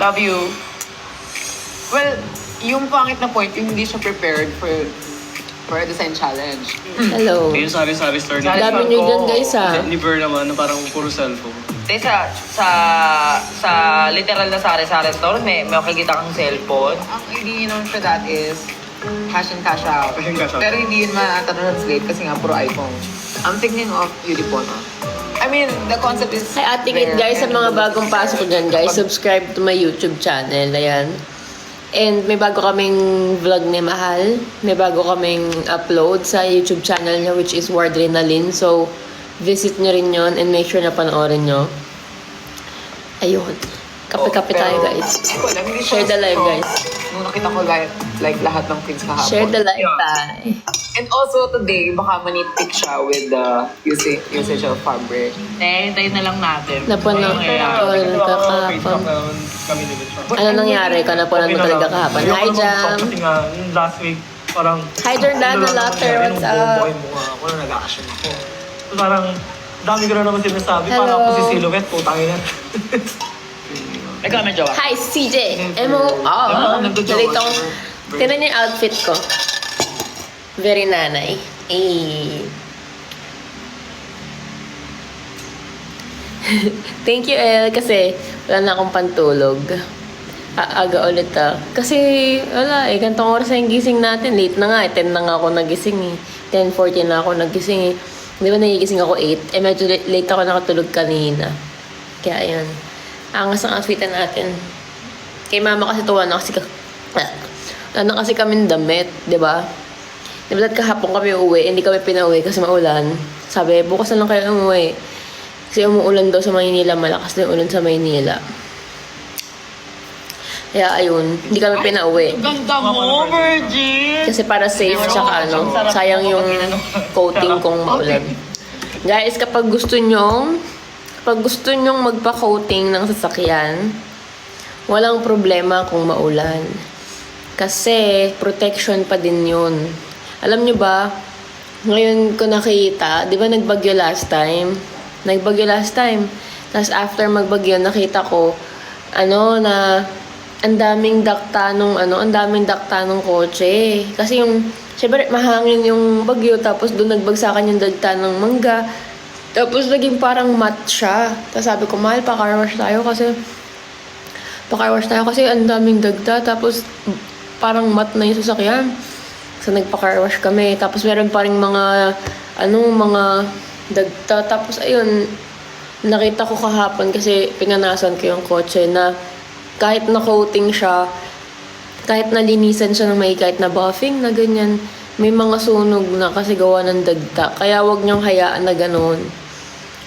Love you. Well, yung pangit na point, yung hindi siya prepared for a design challenge. Hello. Yung sari-sari store Sari- na. Dami nyo dyan guys Ni Ber naman, na parang puro cellphone. Kasi sa literal na sari-sari store, may makikita kang cellphone. Ang idea naman for that is cash in, cash out. Cash in, cash out. Pero hindi yun ma-translate kasi nga puro iPhone. I'm thinking of Udipon. I mean, the concept is... Hi Ate Kit guys, sa mga bagong pasok dyan guys, subscribe to my YouTube channel. Ayan. And may bago kaming vlog ni Mahal. May bago kaming upload sa YouTube channel niya which is Wardrenalyn. So, visit nyo rin yon and make sure na panoorin nyo. Ayun. Kape-kape tayo guys. Share the live guys. Nung nakita ko like lahat ng things kahapon. Share the live tayo. And also today, baka manitpick siya with the usage of fabric. Hintayin na lang natin. Napanood ka kahapon. Kami ni Betron. Ano nangyari ka? Napanood mo talaga kahapon. Hi Jam! Kasi nga, yung last week, parang... Hi Jordana Lotter, what's up? Buhay mo nga ako na nag-action ako. So parang, dami ko na naman sinasabi. Hello. Parang ako si Silhouette, putangin na. May comment jowa. Hi CJ! M.O. Oh, nalito ko. Tingnan niyo yung outfit ko. Very nanay. Eh. Thank you, El, kasi wala na akong pantulog. Aga ulit ah. Kasi, wala eh, gantong oras na yung gising natin. Late na nga eh, 10 na nga ako nagising eh. 10:40 na ako nagising eh. Di ba nagigising ako 8? Eh, medyo late ako nakatulog kanina. Kaya yun. Angas ang outfitan natin. Kay mama kasi tuwa na kasi ano kasi kami damit, di ba? Di ba kahapon kami uuwi, hindi kami pinauwi kasi maulan. Sabi, bukas na lang kayo umuwi. Kasi umuulan daw sa Maynila, malakas na yung ulan sa Maynila. Kaya ayun, hindi kami pinauwi. Ganda mo, Virgin! Kasi para safe, tsaka ano, sayang yung coating kung maulan. Guys, kapag gusto nyong magpa-coating ng sasakyan, walang problema kung maulan. Kasi protection pa din yun. Alam nyo ba, ngayon ko nakita, di ba nagbagyo last time? Tapos after magbagyo, nakita ko, na ang daming dakta nung kotse. Kasi yung, syempre, mahangin yung bagyo, tapos doon nagbagsakan yung dagta ng mangga. Tapos naging parang matte siya. Tapos sabi ko, mahal, pa-car wash tayo kasi ang daming dagta. Tapos parang matte na yung sasakyan. So nagpa-car wash kami. Tapos meron pa rin mga dagta. Tapos ayun, nakita ko kahapon kasi pinanasan ko yung kotse na kahit na coating siya, kahit nalinisan siya ng may kahit na buffing na ganyan, may mga sunog na kasi gawa ng dagta. Kaya wag niyong hayaan na gano'n.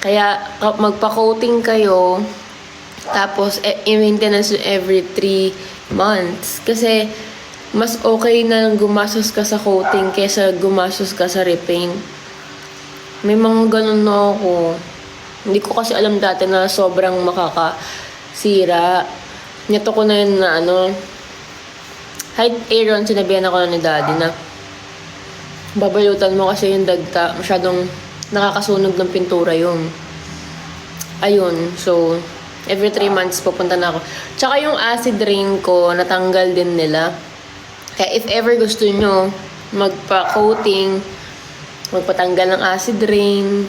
Kaya magpa-coating kayo, tapos i-maintenance every 3 months. Kasi mas okay na gumastos ka sa coating kaysa gumastos ka sa repaint. May mga ganun na ako. Hindi ko kasi alam dati na sobrang makakasira. Nito ko na yun na Hi Aaron, sinabihan ako na ni Daddy na babalutan mo kasi yung dagta. Masyadong nakakasunog ng pintura yun. Ayun, so every 3 months pupunta na ako. Tsaka yung acid rain ko, natanggal din nila. Kaya if ever gusto nyo magpa-coating, magpatanggal ng acid rain,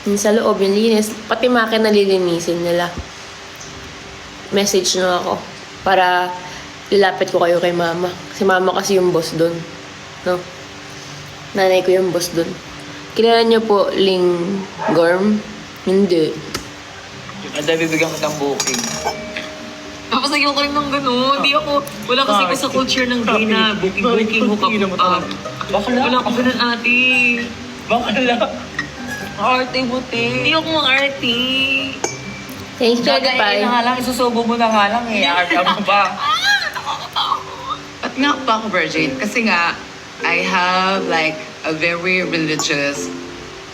yung sa loob, yung linis, pati makina nalilinisin nila. Message nyo ako para ilapit ko kayo kay mama. Si mama kasi yung boss dun. No? Nanay ko yung boss dun. Kilala niyo po Ling Gorm? Hindi. Ang dami bigyan ko ng booking. Tapos nagyan ko rin ng gano'n. Hindi ako, wala kasi ko sa culture ng gay na booking, hook up. Wala ako ganun ate. Bakala. Arte buti. Hindi ako mga arte. Thanks, Jelly Gagayain na nga lang, isusubo mo na nga lang eh. Arte mo ba? At nga pa ako virgin kasi nga I have like a very religious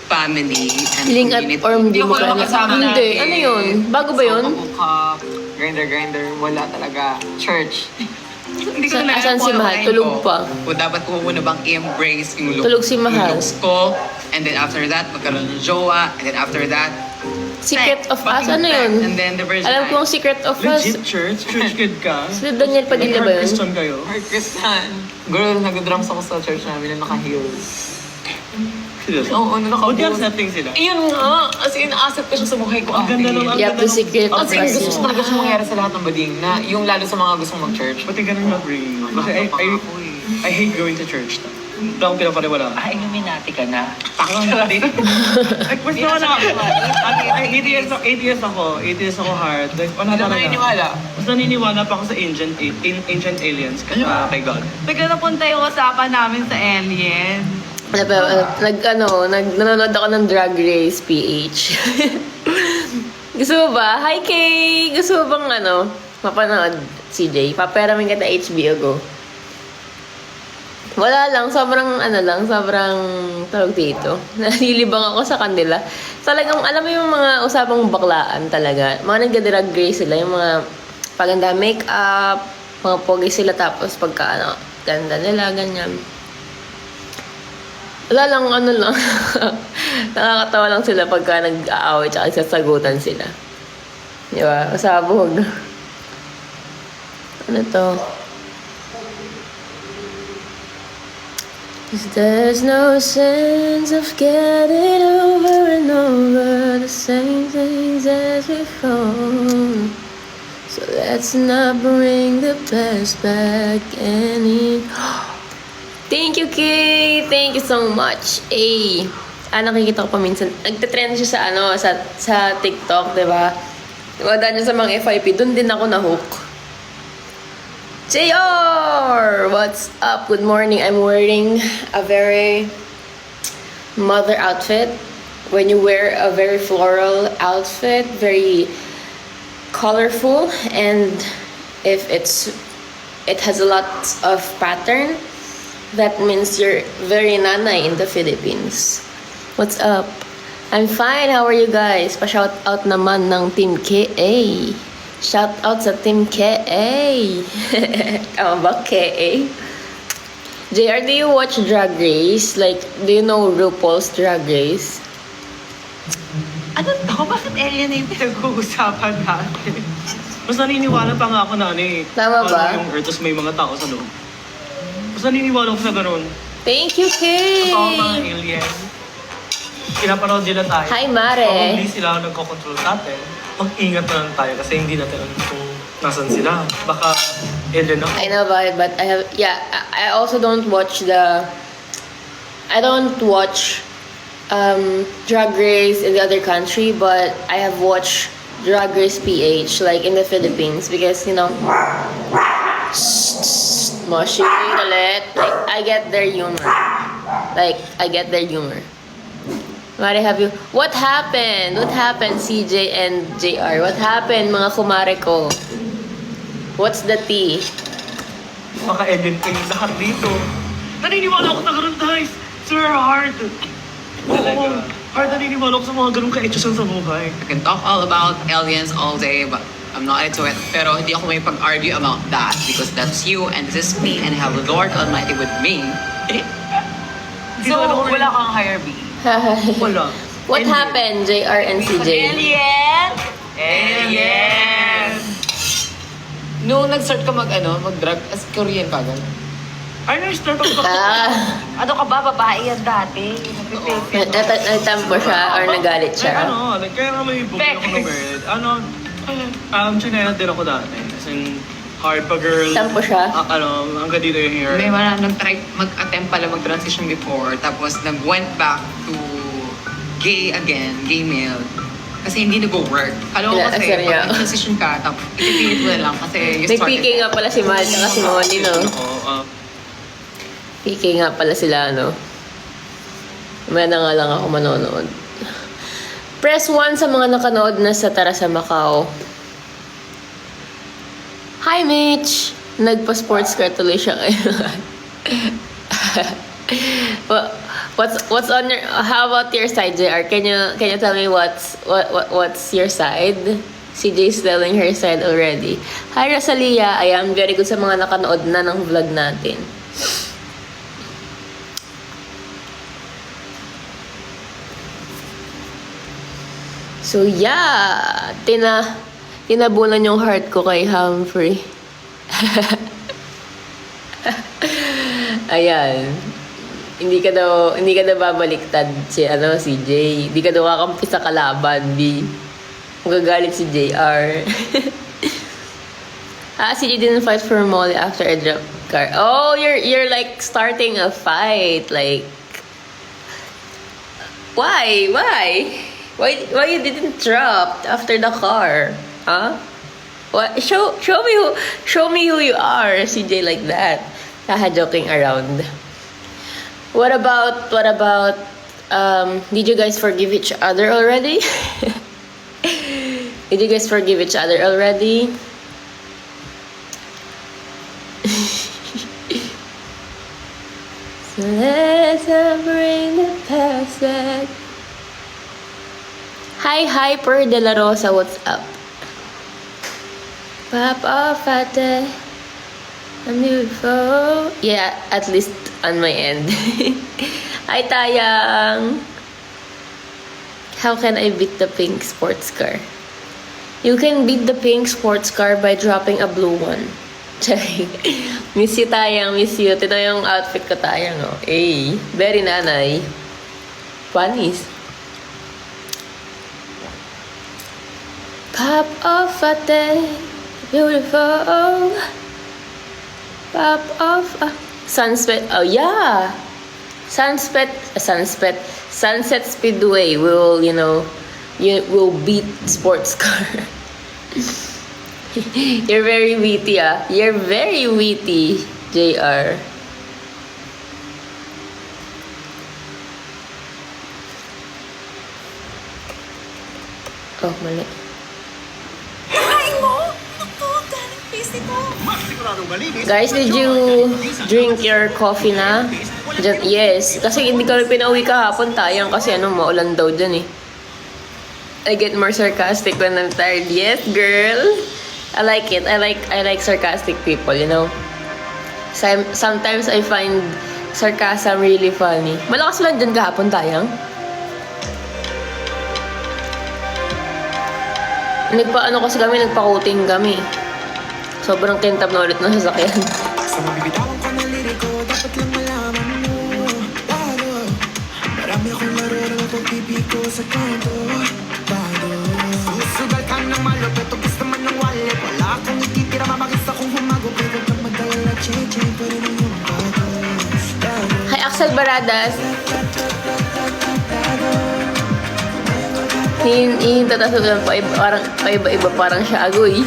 family and Ling at community. Orm, di Hindi mo ako kaya. nakasama Hindi, natin. ano yun? Bago ba yun? Grinder, wala talaga. Church. Hindi ko na Asan si Mahal? Tulog pa. O dapat ko muna bang i-embrace yung Tulog si Mahal. yung looks ko. And then after that, magkaroon ng jowa. And then after that, Secret of Us, ano Fucking yun? And then the Virgin Alam ko ang Islands. Secret of Us. Legit church? Church kid ka? Si Daniel Padilla ba yun? Christian kayo? Heart Christian. Girl, nag-drums ako sa church namin na naka-heels. Seryoso? Oo, Buti ang naka-heels. setting sila. Ayun nga, as in, asset ko siya sa buhay ko. Ang ganda nung... Yep, the Secret of As in, Us. gusto ko talaga siya mangyari sa lahat ng bading na yung lalo sa mga gustong mag-church. Pati ganun mag-ring. Kasi I hate going to church. Ito akong pinapaniwala. Ah, Illuminati ka na. Like, mas naman ako. 8 years ako hard. Like, wala Hindi na talaga. naniniwala. Mas naniniwala pa ako sa ancient aliens kay God. Bigla napunta yung usapan namin sa alien. Nanonood ako ng Drag Race PH. Gusto mo ba? Hi, Kay! Gusto mo bang mapanood, CJ? Paperamin kita HBO Go. Wala lang, sobrang tawag dito. Nalilibang ako sa kanila. Talagang, alam mo yung mga usapang baklaan talaga. Mga nagda-drag race sila, yung mga paganda make-up, mga pogi sila, tapos pagka, ganda nila, ganyan. Wala lang, nakakatawa lang sila pagka nag-aaway tsaka sasagutan sila. Di ba? Usabog. Ano to? 'Cause there's no sense of getting over and over the same things as before. So let's not bring the past back any. Thank you, Kay! Thank you so much. Nakikita ko pa minsan. Nagtitrend siya sa TikTok, di ba? Diba, sa mga FYP, dun din ako na-hook. JR! What's up? Good morning. I'm wearing a very mother outfit. When you wear a very floral outfit, very colorful, and if it has a lot of pattern, that means you're very nanay in the Philippines. What's up? I'm fine. How are you guys? Pa-shout out naman ng Team KA. Shout out sa Team KA. Tama ba? KA? JR, do you watch Drag Race? Like, do you know RuPaul's Drag Race? Ano to? Bakit alien na yung pinag-uusapan natin? Mas naniniwala pa nga ako na Tama ba? Yung Earth, tapos may mga tao sa loob. Mas naniniwala ako sa ganun. Thank you, Kay! Totoo mga alien. Pinapanood nila tayo. Hi, Mare. Probably sila ang nagkocontrol sa atin. Mag-ingat na lang tayo kasi hindi natin alam kung nasan sila. Baka alien ako. I know about it, but I also don't watch Drag Race in the other country, but I have watched Drag Race PH, like in the Philippines, because, mushy ulit. Like, I get their humor. Mare, what happened? What happened, CJ and JR? What happened, mga kumare ko? What's the tea? Baka alien kayo lahat dito. Naniniwala ako sa ganun, guys. Sir, hard. Oo, hard naniniwala ako sa mga ganun ka-etchosan sa buhay. I can talk all about aliens all day, but I'm not into it. Pero hindi ako may pag-argue about that because that's you and this is me and I have the Lord Almighty with me. So, wala kang higher B. Wala. What happened, JR and CJ? Alien! Alien! Nung nag-start ka mag-drag, as Korean ka agad. Ay, na-start ako. Ano ka ba, babae yan dati? Nagtampo siya or nagalit siya? Like, kaya nga may booking ako ng bird. Chinela din ako dati. As in, hard pa girl. Tampo siya? Hanggang dito yung hair. May nag-try mag-attempt pala mag-transition before, tapos nag-went back to gay again, gay male. Kasi hindi nag-work. Alam mo kasi, pag transition ka, tapos ipipilit mo na lang kasi you May started. PK nga pala si Mahal at si Molly, no? PK nga pala sila, no? May na nga lang ako manonood. Press 1 sa mga nakanood na sa Tara sa Macau. Hi, Mitch! Nagpa-sports car tuloy siya ngayon. What's on your... How about your side, JR? Can you tell me what's your side? CJ's telling her side already. Hi, Rosalia. Ayan, very good sa mga nakanood na ng vlog natin. So yeah, tinabunan yung heart ko kay Humphrey. Ayan. Hindi ka daw babaliktad si Jay. Hindi ka daw kakampi sa kalaban, B. Magagalit si JR. CJ didn't fight for Molly after a drop car. Oh, you're like starting a fight. Like, why you didn't drop after the car? Huh? What? Show me who you are, CJ, like that. Haha, joking around. What about did you guys forgive each other already? Did you guys forgive each other already? So let's bring the past back. Hi, Hyper De La Rosa, what's up? Pop off at the I'm beautiful. Yeah, at least on my end. Hi, Tayang. How can I beat the pink sports car? You can beat the pink sports car by dropping a blue one. Miss you, Tayang. Miss you. Ito yung outfit ko, Tayang. Oh. Hey, very nanay. Panis. Pop off at the beautiful. Pop off. Sunset. Oh, yeah. Sunset Speedway will, will beat sports car. You're very witty, ah. You're very witty, JR. Oh, mali. Guys, did you drink your coffee na? Yes. Kasi hindi kami pinauwi kahapon, Tayang, kasi maulan daw dyan eh. I get more sarcastic when I'm tired. Yes, girl. I like it. I like sarcastic people, Sometimes I find sarcasm really funny. Malakas lang dyan kahapon, Tayang. Nagpa-coating kami. Sobrang kintab na ulit ng sasakyan. Sa mabibitawan ko na liriko, dapat lang malaman mo. Bago, marami akong laro ng pagpipiko sa kanto. Bago, susugal ka ng malupit o gusto man ng wallet. Wala akong ititira, mamagis akong humagupit. Huwag kang magdala, che-che, pa rin ang iyong bago. Hi, Axel Baradas. Tatas lang parang paiba-iba, parang siya agoy.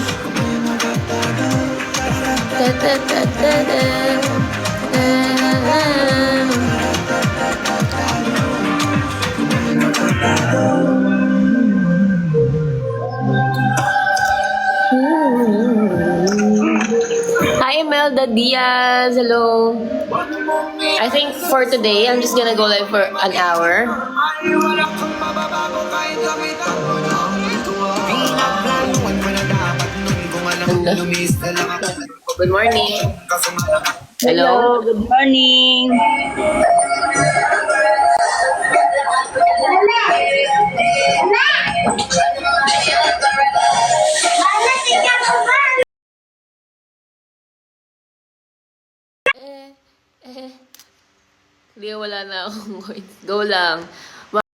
Hi, Imelda Diaz. Hello. I think for today, I'm just gonna go live for an hour. Good morning. Hello. Good morning. Hindi, wala na akong coins. Go lang.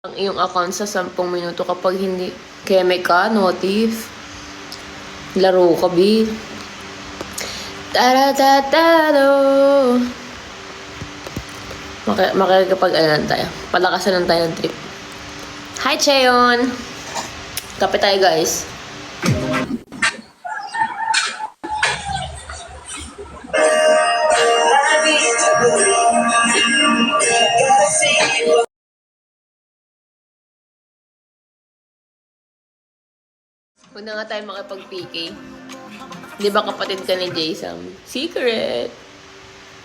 Ang iyong account sa 10 minuto kapag hindi keme ka, notif. Laro ka, B. Tara-ta-ta-do. Makikipag-alanan tayo. Palakasan lang tayo ng trip. Hi, Cheon! Kape tayo, guys. Huwag na nga tayo makipag-PK. Di ba kapatid ka ni Jason? Secret.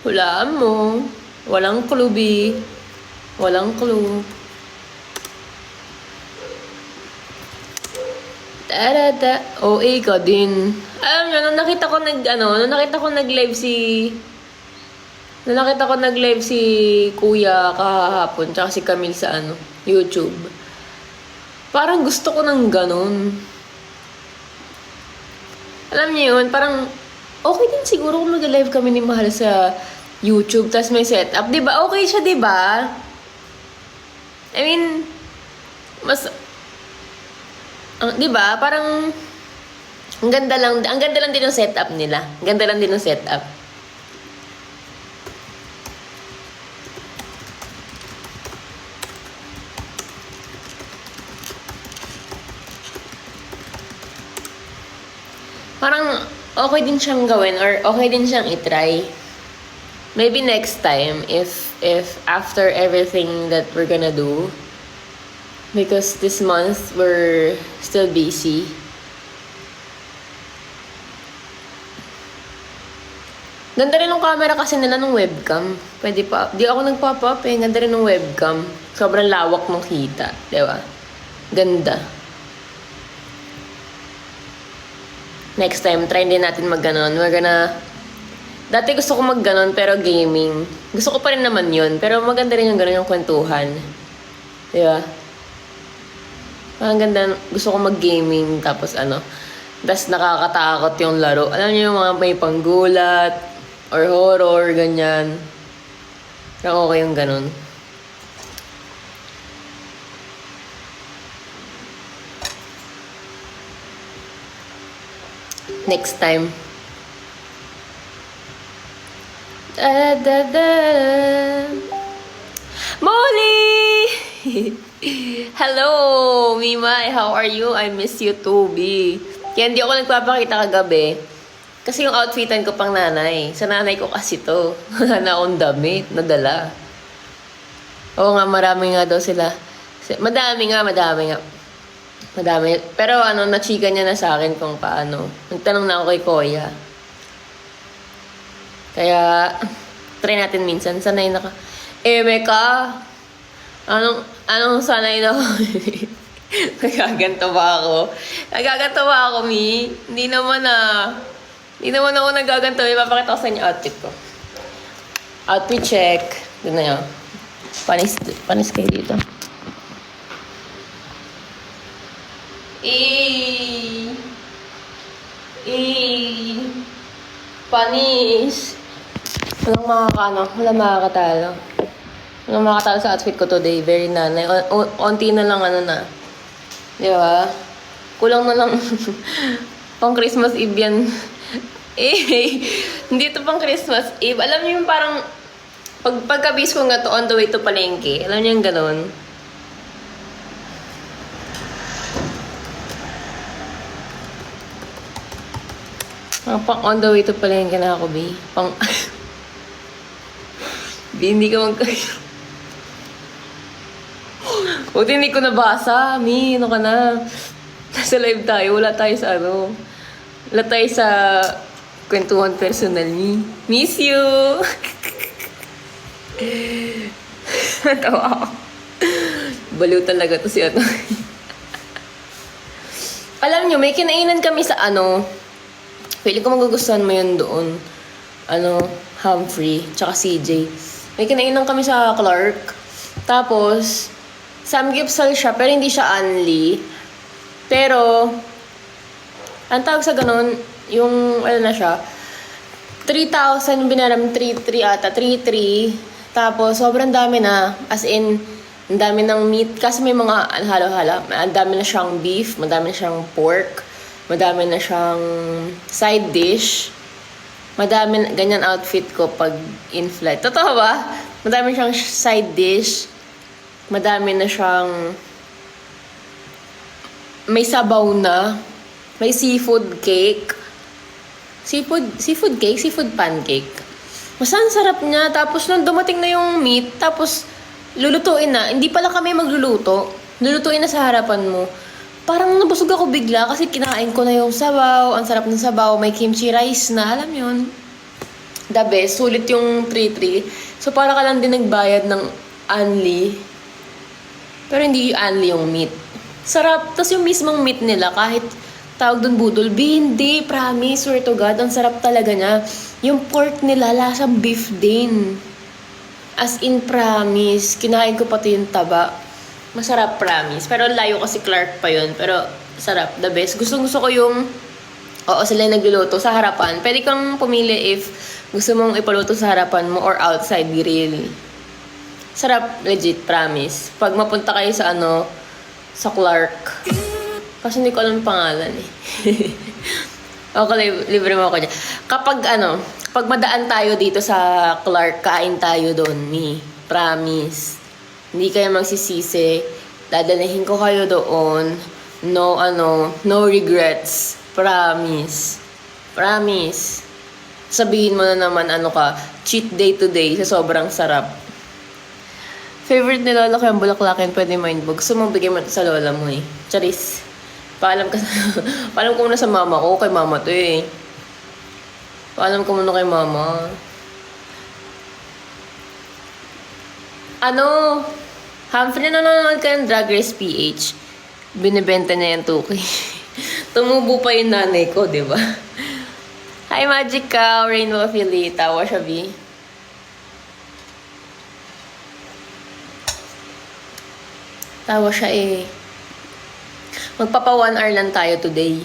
Hulaan mo. Walang clue, B. Walang clue. Tarada. OA ka din. Alam nyo, nung nakita ko nag-live si Kuya kahapon, tsaka si Camille sa YouTube. Parang gusto ko ng ganun. Alam niyo yun, parang okay din siguro kung mag-live kami ni Mahal sa YouTube, tas may setup. Diba? Okay siya, diba? I mean, mas... diba? Parang... Ang ganda lang din ng setup nila. Ang ganda lang din ng setup. Parang okay din siyang gawin or okay din siyang itry. Maybe next time if after everything that we're gonna do, because this month we're still busy. Ganda rin ng camera kasi nila ng webcam. Pwede pa. Di ako nagpapa-up eh. Ganda rin ng webcam. Sobrang lawak ng kita. Diba? Ganda. Next time, try din natin mag-ganon. We're gonna... Dati gusto ko mag-ganon pero gaming. Gusto ko pa rin naman yun. Pero maganda rin yung ganon yung kwentuhan. Diba? Ang ganda. Gusto ko mag-gaming tapos ano. Tapos nakakatakot yung laro. Alam niyo yung mga may panggulat or horror, ganyan. Pero okay yung ganon. Next time. Da, da, da. Molly! Hello, Mimay. How are you? I miss you too, B. Kaya hindi ako nagpapakita kagabi. Kasi yung outfitan ko pang nanay. Sa nanay ko kasi to. Wala na akong damit. Nadala. Oo nga, marami nga daw sila. Madami nga. Madami. Pero nachika niya na sa akin kung paano. Nagtanong na ako kay Koya. Kaya, try natin minsan. Sanay na ka. Meka! Anong sanay na ako? Nagaganto ba ako, Mi? Hindi naman ako nagaganto. Ipapakita ko sa inyo outfit ko. Outfit check. Doon na yun. Panis kayo dito. Panis. Walang makakatalo. Walang makakatalo sa outfit ko today. Very nanay. Onti na lang na. Di ba? Kulang na lang. Pang Christmas Eve yan. Hindi ito pang Christmas Eve. Alam niyo yung parang pagkabis ko nga to on the way to palengke. Alam niyo yung ganun? Pang on the way to palengke na ako, B. Pang... B, hindi ka Buti hindi ko nabasa. Mi, ano ka na? Nasa live tayo. Wala tayo sa kwentuhan personal, Mi. Miss you! Natawa ako. Baliw talaga to si Alam nyo, may kinainan kami sa Pili ko magugustuhan mo yun doon. Humphrey, tsaka CJ. May kinainan kami sa Clark. Tapos, samgyeopsal siya, pero hindi siya only. Pero, ang tawag sa ganun, yung, na siya, 3,000 binaram, 3,300 ata, 3,300. Tapos, sobrang dami na. As in, ang dami ng meat. Kasi may mga halo-halo. Ang dami na siyang beef, madami na siyang pork, madami na siyang side dish. Madami, ganyan outfit ko pag in-flight. Totoo ba? Madami siyang side dish. Madami na siyang... May sabaw na. May seafood cake. Seafood cake? Seafood pancake. Basta ang sarap niya. Tapos nung dumating na yung meat, tapos lulutuin na. Hindi pala kami magluluto. Lulutuin na sa harapan mo. Parang nabusog ako bigla kasi kinain ko na yung sabaw. Ang sarap ng sabaw. May kimchi rice na. Alam yun. The best. Sulit yung 3-3. So para ka lang din nagbayad ng only. Pero hindi only yung meat. Sarap. Tapos yung mismong meat nila, kahit tawag dun budol, hindi, promise, swear to God, ang sarap talaga niya. Yung pork nila, lasang beef din. As in, promise. Kinain ko pati yung taba. Masarap, promise. Pero layo kasi Clark pa yun. Pero sarap, the best. Gusto ko yung, oo, sila yung nagluluto sa harapan. Pwede kang pumili if gusto mong ipaluto sa harapan mo or outside grill. Sarap, legit, promise. Pag mapunta kayo sa sa Clark. Kasi hindi ko alam yung pangalan eh. Okay, libre mo ako dyan. Pag madaan tayo dito sa Clark, kain tayo doon, ni. Promise. Hindi kayo magsisisi. Dadalhin ko kayo doon. No regrets. Promise. Promise. Sabihin mo na naman cheat day today sa sobrang sarap. Favorite ni Lola ko yung bulaklakin, pwede mindbug. Gusto mo bigyan mo ito sa Lola mo eh. Charis. Paalam ko muna sa mama ko. Kay mama to eh. Paalam ko muna kay mama. Humphrey, nanonood ka ng Drag Race PH. Binibenta niya yung 2K. Tumubo pa yung nanay ko, di ba? Hi, Magic Cow, Rainbow Affiliate, tawa siya, B. Tawa siya eh. Magpapa 1 hour lang tayo today.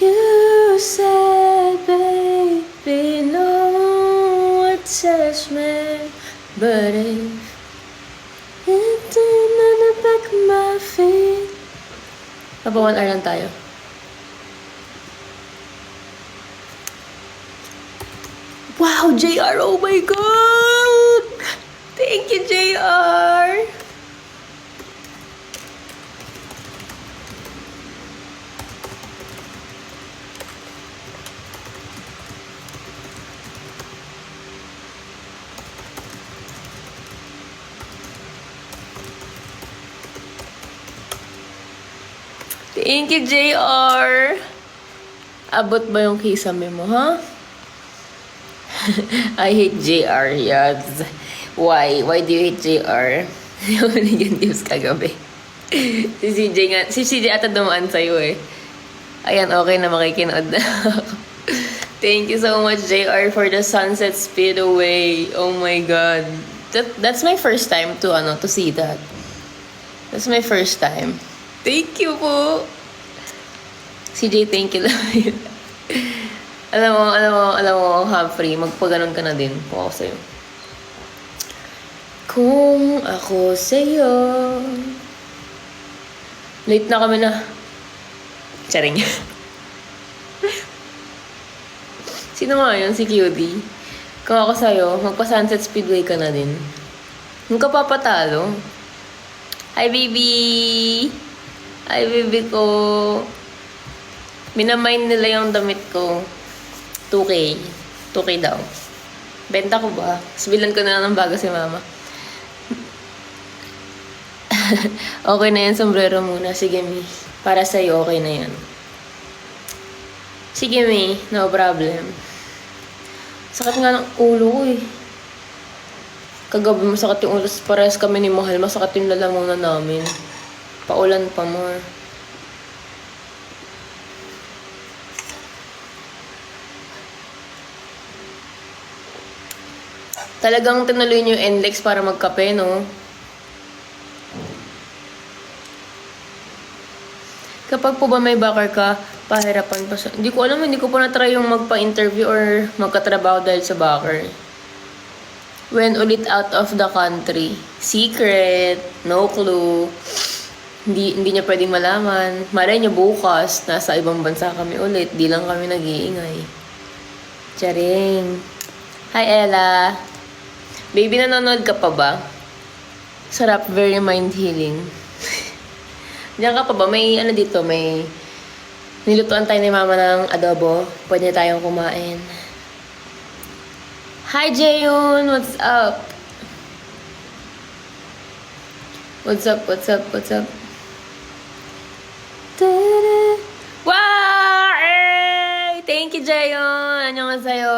You said, baby, no one says me, but it's on the back of my feet. Papa 1 hour lang tayo. Wow, JR! Oh my God! Thank you, JR! Thank you, JR! Abot ba yung kisame mo, ha? I hate JR, yes. Why? Why do you hate JR? Yung naging news kagabi. Si CJ ata dumaan sa'yo eh. Ayan, okay na makikinood na ako. Thank you so much, JR, for the Sunset Speedway. Oh my God. That's my first time to see that. That's my first time. Thank you po. CJ, thank you lang. alam mo, Humphrey, magpaganon ka na din po ako sa'yo. Kung ako sa'yo. Late na kami na. Charing. Sino nga yun? Si QD. Kung ako sa'yo, magpa-Sunset Speedway ka na din. Yung ka papatalo. Hi, baby! Hi, baby ko. Minamind nila yung damit ko. 2K. 2K daw. Benta ko ba? Sabilan ko na lang ng bago si mama. Okay na yan, sombrero muna. Sige, Mi. Para sa'yo, okay na yan. Sige, Mi. No problem. Sakit nga ng ulo ko eh. Kagabi masakit yung ulo. Parehas kami ni Mahal. Masakit yung lalamunan namin. Paulan pa more. Talagang tinuloy niyo yung NLEX para magkape, no? Kapag po ba may bakar ka, pahirapan pa siya. Hindi ko alam, hindi ko pa na-try yung magpa-interview or magkatrabaho dahil sa bakar. When ulit out of the country? Secret. No clue. Hindi niya pwedeng malaman. Malay niya bukas, nasa ibang bansa kami ulit. Di lang kami nag-iingay. Charing. Hi, Ella. Baby, nanonood ka pa ba? Sarap, very mind healing. Diyan ka pa ba? May dito, may nilutuan tayo ni mama ng adobo. Pwede tayong kumain. Hi, Jayun! What's up? What's up? Wow! Hey! Thank you, Jayun! Annyeonghaseyo!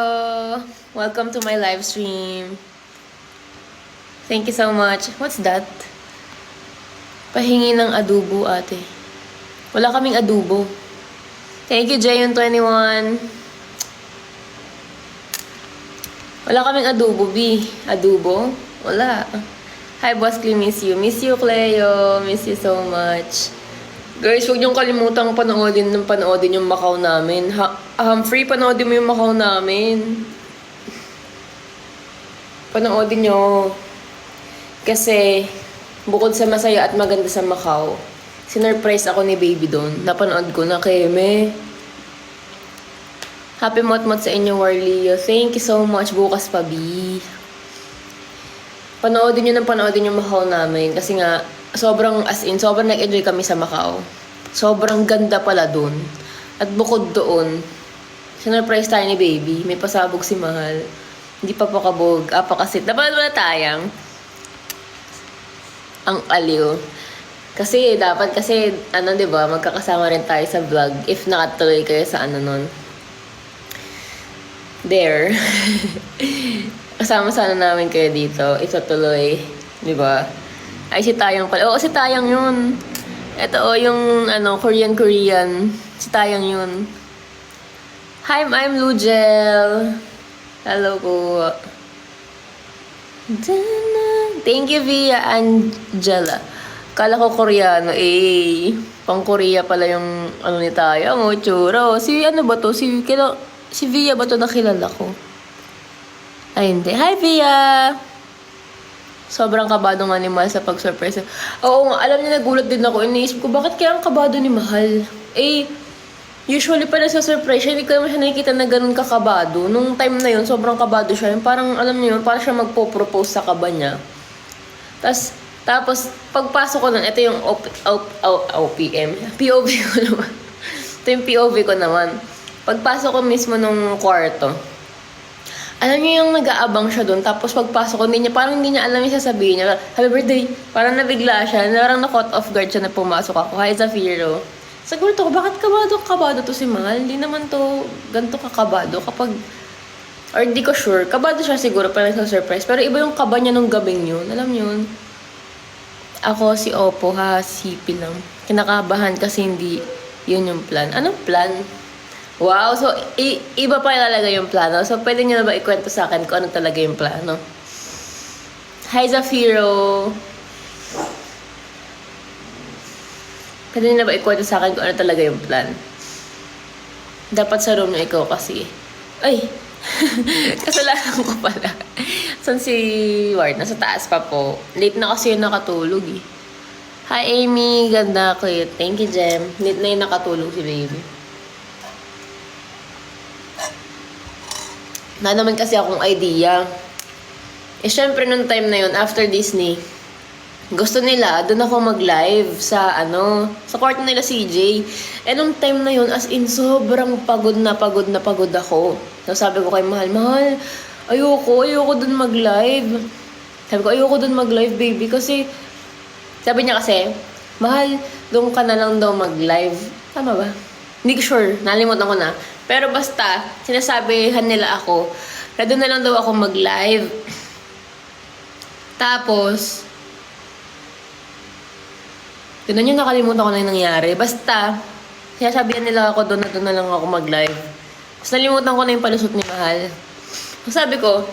Welcome to my live stream. Thank you so much. What's that? Pahingi ng adobo, ate. Wala kaming adobo. Thank you, Jayon21. Wala kaming adobo, B. Adobo? Wala. Hi, Boss Cleo, miss you. Miss you, Cleo. Miss you so much. Guys, huwag niyong kalimutang panoodin yung Macau namin. Humphrey, panoodin mo yung Macau namin. Panoodin niyo. Kasi, bukod sa masaya at maganda sa Macau, sinurprise ako ni Baby doon. Napanood ko na, Keme. Happy Mot-Mot sa inyo, Warleo. Thank you so much. Bukas pa, B. Panoodin yung Macau namin. Kasi nga, sobrang nag-enjoy kami sa Macau. Sobrang ganda pala doon. At bukod doon, sinurprise tayo ni Baby. May pasabog si Mahal. Hindi pa pakabog. Pakasit. Dapat wala tayang. Ang aliw. Kasi, diba, magkakasama rin tayo sa vlog. If nakatuloy kayo sa nun. There. Kasama sana namin kayo dito. Ito tuloy. Diba? Ay, si Tayang pala. Oo, si Tayang yun. Ito, yung, Korean. Si Tayang yun. Hi, I'm Lugel. Hello po. Thank you, Via Angela. Kala ko Koreano. Pang Korea pala yung, ni Tayang. Tsura. Si, ba to? Si Via ba to nakilala ko? Ay, hindi. Hi, Via! Sobrang kabado nga ni Mahal sa pag-surprise. Oo nga, alam niya, nagulat din ako. Iniisip ko, bakit kaya ang kabado ni Mahal? Usually pala sa surprise siya, hindi ko naman siya nakikita na ganun kakabado. Nung time na yun, sobrang kabado siya. Yung parang, alam niyo yun, parang siya magpo-propose sa kaba niya. Tapos, pagpasok ko nun, ito yung OPM. POV ko naman. Ito yung POV ko naman. Pagpasok ko mismo nung kwarto, alam niyo yung nag-aabang siya doon. Tapos pagpasok ko, parang hindi niya alam yung sasabihin niya. Happy birthday! Parang nabigla siya. Parang na-caught off guard siya na pumasok ako. Hi, Zafiro. Siguro to, bakit kabado to si Mahal? Hindi naman to ganito kakabado kapag... Or hindi ko sure. Kabado siya siguro para sa surprise. Pero iba yung kaba niya nung gabing yun. Alam niyo yun? Ako si Oppo, sipi lang. Kinakabahan kasi hindi yun yung plan. Anong plan? Wow, so iba pa ilalagay yung plano. So pwede niyo na ba ikwento sa akin kung ano talaga yung plano? Hi, Zafiro! Pwede niyo na ba ikwento sa akin kung ano talaga yung plan? Dapat sa room niyo ikaw kasi. Ay! Kasalanan ko pala. Saan si Ward? Nasa taas pa po. Late na kasi yung nakatulog eh. Hi, Amy! Ganda ko eh. Thank you, Jem. Late na yung nakatulog si baby. Na naman kasi akong idea. Syempre nung time na yun, after Disney, gusto nila, doon ako mag-live sa kwarto nila CJ. Nung time na yun, as in, sobrang pagod na pagod ako. So sabi ko kay Mahal, ayoko doon mag-live. Sabi ko, ayoko doon mag-live, baby, kasi, sabi niya kasi, Mahal, doon ka na lang daw mag-live. Tama ba? Hindi ko sure, nalimutan ko na. Pero basta, sinasabihan nila ako, na doon na lang daw ako mag-live. Tapos, yun yung nakalimutan ko na yung nangyari. Basta, sinasabihan nila ako doon na lang ako mag-live. Tapos nalimutan ko na yung palusot ni Mahal. Sabi ko,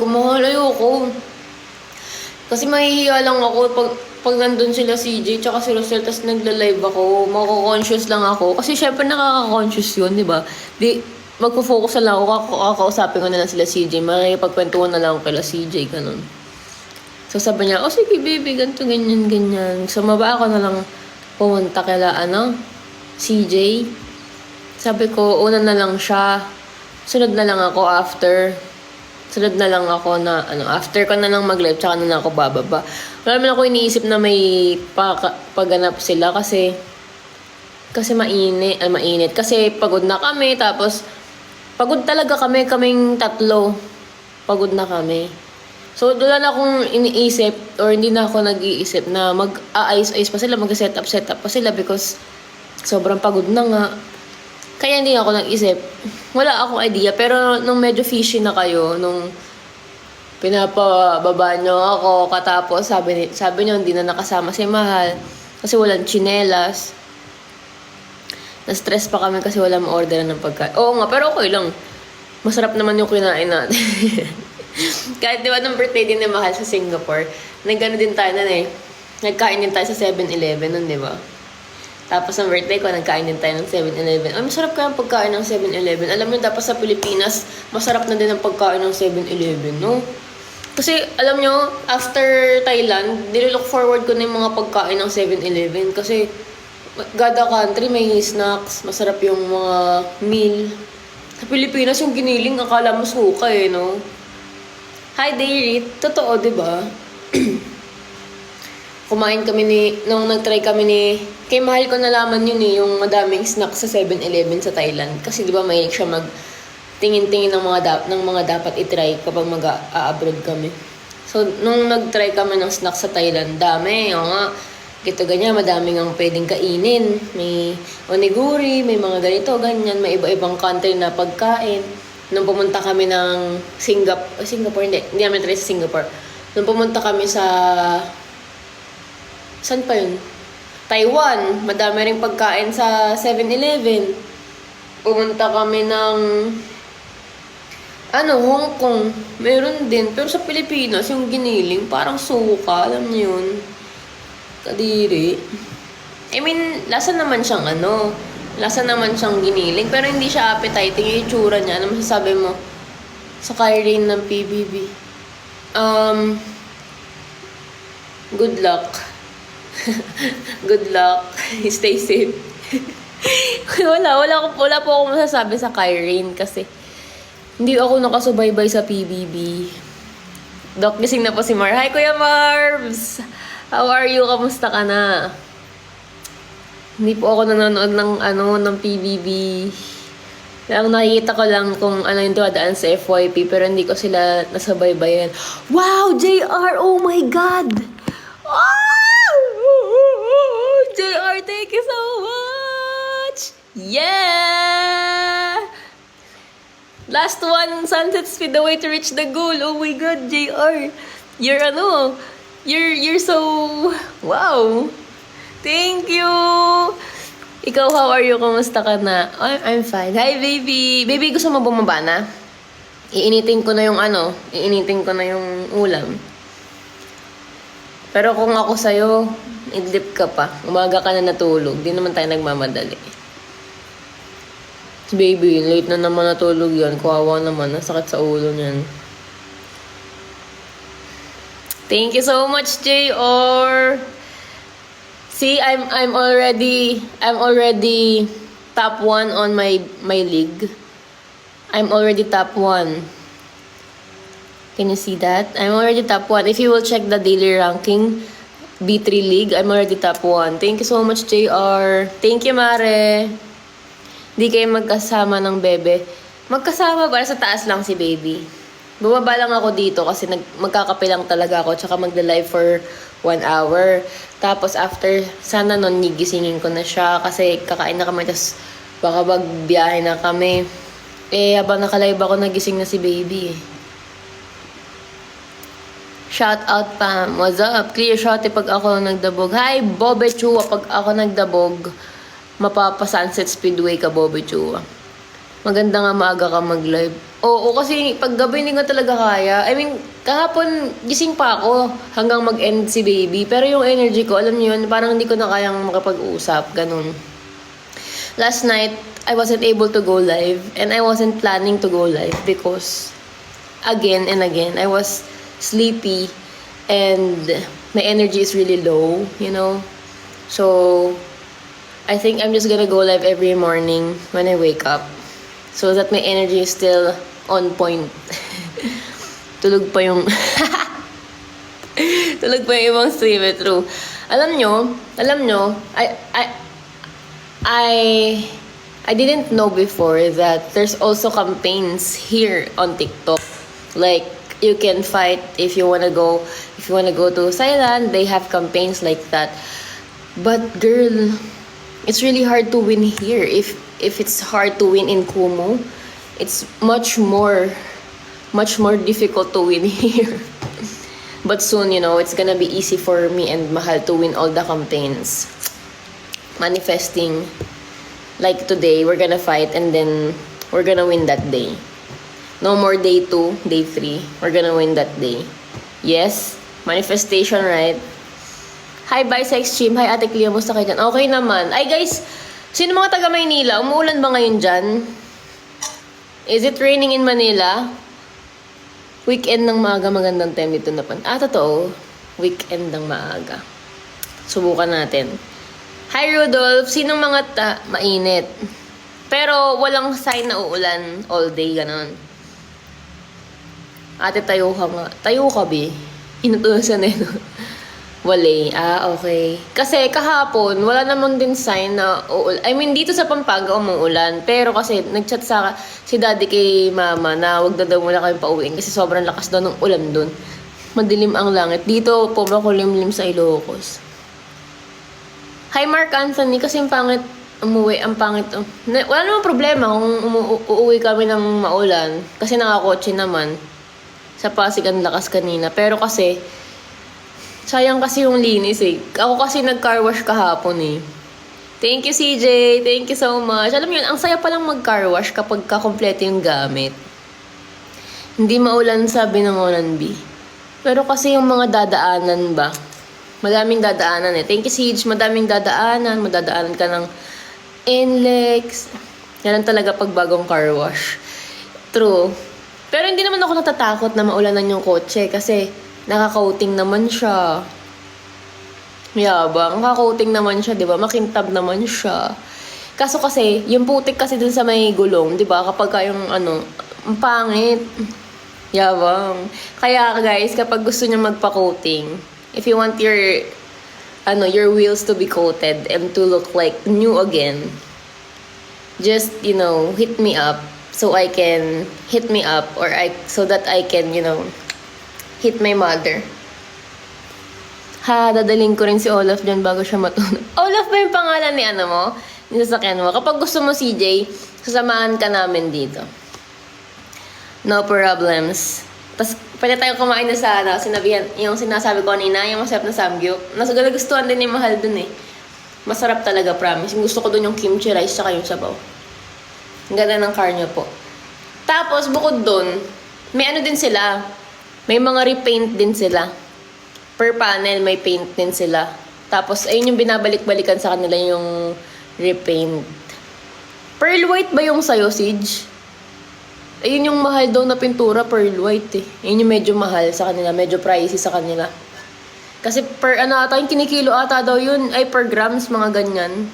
Mahal, ayoko. Kasi mahihiya lang ako pag nandun sila CJ tsaka si Rosel, tas nagla-live ako, mako-conscious lang ako. Kasi syempre nakaka-conscious yun, di ba? Magpo-focus na lang ako, kakausapin ko na lang sila CJ, makikipagkwentuhan na lang ako kila CJ, ganun. So sabi niya, sige baby, ganito, ganyan. So maba ako na lang pumunta kila, CJ. Sabi ko, una na lang siya. Sunod na lang ako after. Sunod na lang ako na, after ko na lang mag-live, tsaka na lang ako bababa. Wala naman ako iniisip na may pagganap sila kasi mainit. Kasi pagod na kami, tapos pagod talaga kaming tatlo. Pagod na kami. So, wala na akong iniisip or hindi na ako nag-iisip na mag-aayos-ayos pa sila, mag-set up pa sila because sobrang pagod na nga. Kaya hindi ako nag-isip. Wala akong idea. Pero nung medyo fishy na kayo, nung pinapababa nyo ako, katapos sabi nyo hindi na nakasama si Mahal kasi walang tsinelas. Na-stress pa kami kasi wala ma-order ng pagkain. Oo nga, pero okay lang. Masarap naman yung kinain natin. Kahit di ba nung birthday din ni Mahal sa Singapore, nagano din tayo nun eh. Nagkain din tayo sa 7-Eleven nun, di ba? Tapos ang birthday ko, nagkain din tayo ng 7-Eleven. Ay, masarap kaya ang pagkain ng 7-Eleven. Alam mo, dapat sa Pilipinas, masarap na din ang pagkain ng 7-Eleven, no? Kasi, alam nyo, after Thailand, nilook forward ko na yung mga pagkain ng 7-Eleven. Kasi, gada country, may snacks, masarap yung mga meal. Sa Pilipinas, yung giniling, akala mo suka eh, no? Hi, Dairy. Totoo, di ba? Kumain kami nung nag-try kami kay Mahal ko nalaman yun eh, yung madaming snacks sa 7-Eleven sa Thailand. Kasi di ba mahilig siya tingin-tingin ng mga dapat itry kapag mag-a-abroad kami. So, nung nag-try kami ng snacks sa Thailand, dami, o nga, gito ganyan, madaming ang pwedeng kainin. May oniguri, may mga ganito, ganyan, may iba-ibang country na pagkain. Nung pumunta kami ng Singapore, hindi namin try sa Singapore. Nung pumunta kami sa saan pa yun? Taiwan. Madami rin pagkain sa 7-Eleven. Pumunta kami ng Hong Kong. Meron din. Pero sa Pilipinas, yung giniling, parang suka. Alam niyo yun? Kadiri. I mean, lasa naman siyang lasa naman siyang giniling. Pero hindi siya appetizing. Yung itsura niya. Ano masasabi mo? Sa Kyrene ng PBB. Good luck. Good luck. Stay safe. wala po akong masasabi sa Kyrene kasi hindi ako nakasubaybay sa PBB. Doc, gising na po si Mar. Hi, Kuya Marbs! How are you? Kamusta ka na? Hindi po ako nanonood ng PBB. Ang nakikita ko lang kung ano yung dumadaan sa FYP pero hindi ko sila nasabaybayan. Wow! JR! Oh my God! Oh! JR, thank you so much! Yeah! Last one, Sunset Speed, the way to reach the goal. Oh my God, JR. You're so... Wow! Thank you! Ikaw, how are you? Kumusta ka na? I'm fine. Hi, baby! Baby, gusto mo bumaba na? Iinitin ko na yung ulam. Pero kung ako sa'yo, idlip ka pa. Umaga ka na natulog. Di naman tayo nagmamadali. Baby, late na naman natulog yan. Kawawa naman. Nasakit sa ulo niyan. Thank you so much, JR! See, I'm already top 1 on my league. I'm already top 1. Can you see that? I'm already top 1. If you will check the daily ranking, B3 League, I'm already top 1. Thank you so much, JR. Thank you, Mare. Di kayo magkasama ng bebe. Magkasama ba? Sa taas lang si baby. Bumaba lang ako dito kasi magkakape lang talaga ako tsaka magla-live for 1 hour. Tapos after, sana nun gigisingin ko na siya kasi kakain na kami tapos baka magbiyahe na kami. Habang nakalive ako, nagising na si baby eh. Shout out, Pam. What's up? Clear shot pag ako nagdabog. Hi, Bobe Chua. Pag ako nagdabog, mapapa-Sunset Speedway ka, Bobe Chua. Maganda nga maaga ka mag-live. Oo, kasi pag gabi hindi ko talaga kaya. I mean, kahapon gising pa ako hanggang mag-end si baby. Pero yung energy ko, alam niyo yun, parang hindi ko na kayang makapag-usap. Ganun. Last night, I wasn't able to go live. And I wasn't planning to go live because again and again, I was sleepy and my energy is really low, you know. So, I think I'm just gonna go live every morning when I wake up. So that my energy is still on point. Tulog pa yung ibang streamer, true. Alam nyo, I didn't know before that there's also campaigns here on TikTok. Like, you can fight if you wanna go to Thailand, they have campaigns like that. But girl, it's really hard to win here. If it's hard to win in Kumu, it's much more difficult to win here. But soon, you know, it's gonna be easy for me and Mahal to win all the campaigns. Manifesting. Like today, we're gonna fight and then we're gonna win that day. No more day 2, day 3. We're gonna win that day. Yes, manifestation, right? Hi, Bisex Chim. Hi, Ate Cleo. Musta kayo dyan? Okay naman. Ay, guys, sino mga taga Maynila? Umuulan ba ngayon dyan? Is it raining in Manila? Weekend ng maaga, magandang time dito na pan. Totoo. Weekend ng maaga. Subukan natin. Hi, Rudolph. Sinong mga mainit? Pero walang sign na uulan all day, ganon. Ate, tayo ka nga. Tayo ka, bi. Inutusan na yun. Wale. Okay. Kasi kahapon, wala naman din sign na uulan. I mean, dito sa Pampanga umuulan. Pero kasi, nagchat sa si daddy kay mama na wag na daw muna kayong pauwiin kasi sobrang lakas daw ng ulan dun. Madilim ang langit. Dito, pumakulimlim sa Ilocos. Hi, Mark Anthony. Kasi yung pangit umuwi, ang pangit. Wala namang problema kung uuwi kami ng maulan. Kasi nakakotse naman. Sa Pasig ang lakas kanina. Pero kasi, sayang kasi yung linis eh. Ako kasi nag-car wash kahapon eh. Thank you, CJ. Thank you so much. Alam mo yun, ang saya palang mag-car wash kapag kakompleto yung gamit. Hindi maulan, sabi ng Onan B. Pero kasi yung mga dadaanan ba? Madaming dadaanan eh. Thank you, CJ. Madaming dadaanan. Madadaanan ka ng NLEX. Yan talaga pag bagong car wash. True. Pero hindi naman ako natatakot na maulanan yung kotse kasi nakaka-coating naman siya. Yabang, nakaka-coating naman siya, 'di ba? Makintab naman siya. Kaso kasi, yung putik kasi dun sa may gulong, 'di ba? Kapag yung ang pangit. Yabang. Kaya guys, kapag gusto niyo magpa-coating, if you want your wheels to be coated and to look like new again, just, hit me up. So I can hit me up so that I can, hit my mother. Dadaling ko rin si Olaf dyan bago siya matunan. Olaf ba yung pangalan ni mo? Yung sasakyan mo. Kapag gusto mo, CJ, sasamahan ka namin dito. No problems. Tapos, pwede tayo kumain na sa, sinabihan, yung sinasabi ko kanina, yung masarap na samgyup. Nagustuhan din ni Mahal dun eh. Masarap talaga, promise. Yung gusto ko dun yung kimchi rice saka yung sabaw. Ang ganda ng car nyo po. Tapos, bukod dun, may din sila. May mga repaint din sila. Per panel, may paint din sila. Tapos, ayun yung binabalik-balikan sa kanila yung repaint. Pearl white ba yung sayo, Sige? Ayun yung mahal daw na pintura, pearl white eh. Ayun yung medyo mahal sa kanila, medyo pricey sa kanila. Kasi per yung kinikilo ata daw yun, ay per grams, mga ganyan.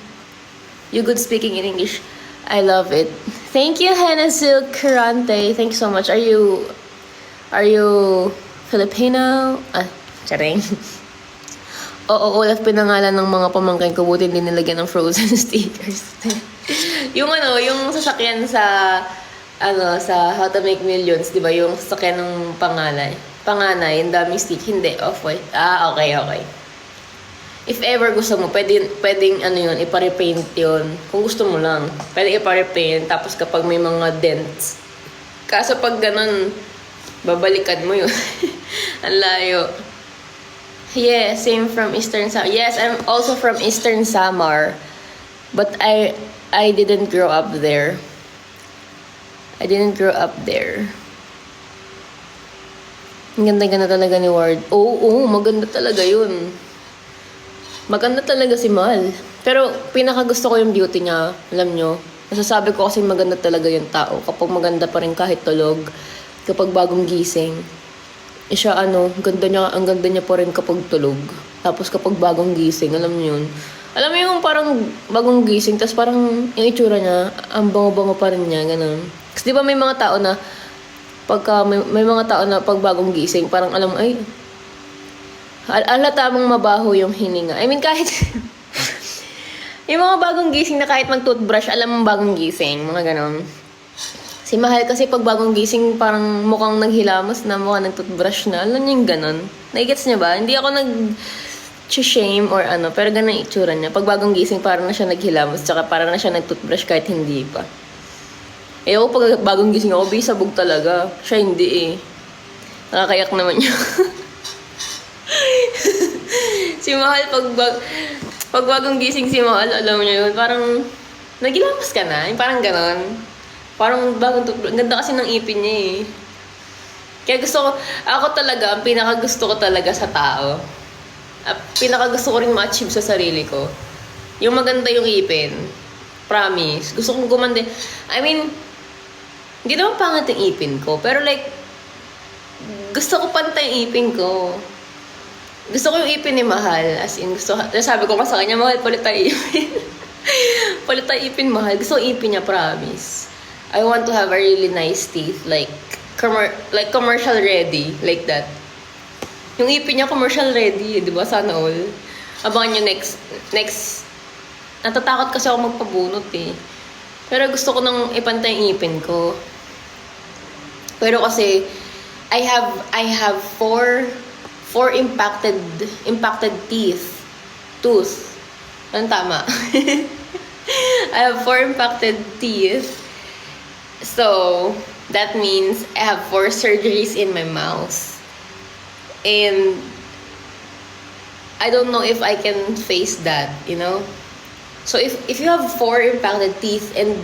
You good speaking in English? I love it. Thank you, Hannah Silk Karante. Thank you so much. Are you Filipino? Charing. Oo, Olaf pinangalan ng mga pamangkin ko. Buti din nilagyan ng frozen stickers. yung sasakyan sa How to Make Millions, di ba? Yung sasakyan ng panganay, yung daming stick. Hindi, off-white. Okay. If ever gusto mo, pwedeng yun, ipa-repaint yun. Kung gusto mo lang, pwede ipa-repaint. Tapos kapag may mga dents. Kaso pag ganun, babalikan mo yun. Ang layo. Yeah, same from Eastern Samar. Yes, I'm also from Eastern Samar. But I didn't grow up there. Ang ganda-ganda talaga ni Ward. Oo, maganda talaga yun. Maganda talaga si Mal. Pero pinakagusto ko yung beauty niya. Alam nyo, nasasabi ko kasi maganda talaga yung tao. Kapag maganda pa rin kahit tulog. Kapag bagong gising. Siya ang ganda niya pa rin kapag tulog. Tapos kapag bagong gising, alam niyo yun. Alam mo yung parang bagong gising, tapos parang yung itsura niya, ang bango-bango pa rin niya, ganun. Kasi di ba may mga tao na, may mga tao na pag bagong gising, parang alam mo, ay, alata mong mabaho yung hininga. I mean, kahit, yung mga bagong gising na kahit mag-toothbrush, alam mong bagong gising, mga ganun. Si Mahal kasi pag bagong gising, parang mukhang naghilamos na, mukhang nag-toothbrush na. Alam niyo yung ganun? Naigets niya ba? Hindi ako nag-shame or pero ganun yung itsura niya. Pag bagong gising, parang na siya naghilamos, tsaka parang na siya nag-toothbrush kahit hindi pa. Ako pag bagong gising ako, sabog talaga. Siya hindi eh. Nakakayak naman niya. Si Mahal, pag bagong gising si Mahal, alam niyo yun, parang naghilamos ka na. Yung parang ganun. Parang bagong toothbrush. Ang ganda kasi ng ipin niya eh. Kaya gusto ko, ako talaga, ang pinakagusto ko talaga sa tao, pinakagusto ko rin ma-achieve sa sarili ko, yung maganda yung ipin. Promise. Gusto kong gumanda. I mean, hindi naman pangat yung ipin ko, pero like, gusto ko pantay yung ipin ko. Gusto ko yung ipin ni Mahal. As in, sabi ko sa kanya, Mahal, palit tayo ipin. Palit tayo ipin, Mahal. Gusto ko ipin niya, promise. I want to have a really nice teeth, like commercial ready, like that. Yung ipin niya, commercial ready, di ba? Sana all. Abangan nyo next. Natatakot kasi ako magpabunot eh. Pero gusto ko nang ipantay yung ipin ko. Pero kasi, I have four impacted tooth. Ano tama? I have 4 impacted teeth. So, that means I have 4 surgeries in my mouth. And I don't know if I can face that, you know? So, if you have 4 impacted teeth and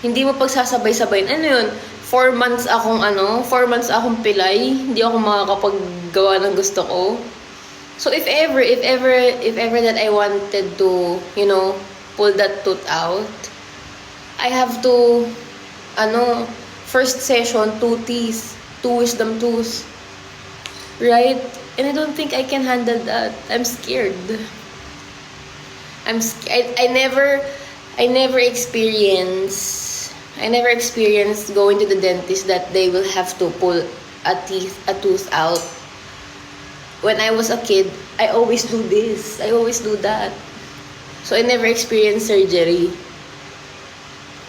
hindi mo pagsasabay-sabayin, ano yun? 4 months akong pilay, hindi ako makakapaggawa ng gusto ko. So if ever that I wanted to, you know, pull that tooth out, I have to, first session, 2 teeth, 2 wisdom tooth. Right? And I don't think I can handle that. I'm scared. I never experienced going to the dentist that they will have to pull a tooth out. When I was a kid, I always do this. I always do that. So I never experienced surgery.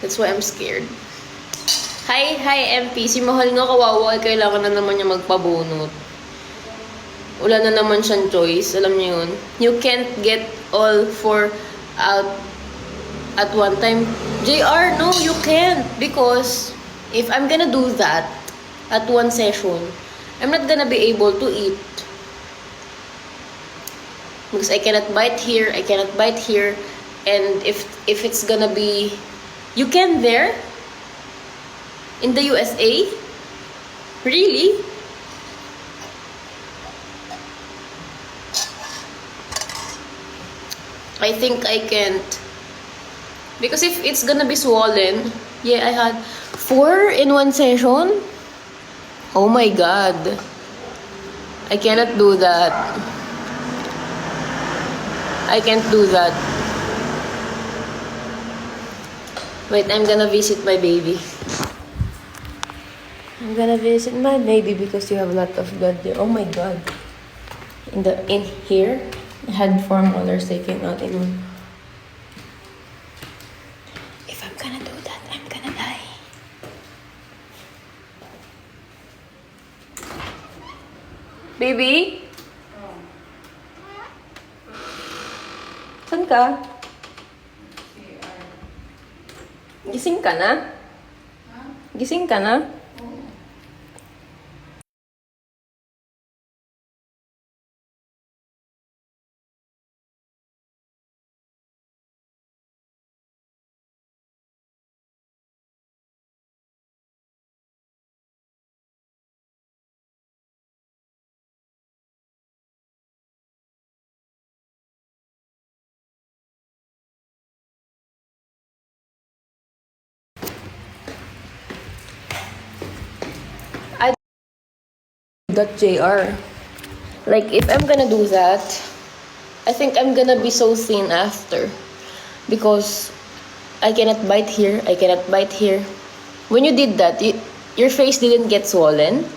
That's why I'm scared. Hi MP. Si Mahal nga kawawa, kailangan na naman niya magpabunot. Wala na naman siyang choice. Alam niyo yun? You can't get all 4 out at one time. JR, no, you can't. Because if I'm gonna do that at one session, I'm not gonna be able to eat. Because I cannot bite here, and if it's gonna be, you can there? In the USA? Really? I think I can't. Because if it's gonna be swollen, yeah, I had 4 in one session. Oh my god. I cannot do that. I can't do that. Wait, I'm gonna visit my baby. I'm gonna visit my baby because you have a lot of blood there. Oh my god. In here, I had 4 molars taken out in one. If I'm gonna do that, I'm gonna die. Baby? Saan ka? Gising ka na? Gising ka na? That JR. Like, if I'm gonna do that, I think I'm gonna be so thin after. Because I cannot bite here, I cannot bite here. When you did that, your face didn't get swollen?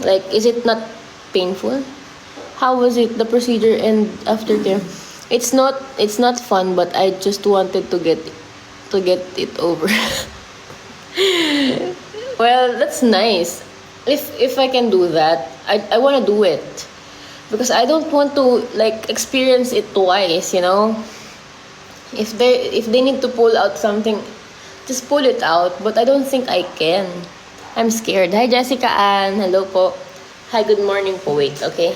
Like, is it not painful? How was it, the procedure and aftercare? It's not fun, but I just wanted to get it over. Well, that's nice. If I can do that, I want to do it. Because I don't want to, like, experience it twice, you know? If they need to pull out something, just pull it out. But I don't think I can. I'm scared. Hi, Jessica Ann. Hello po. Hi, good morning po. Wait, okay?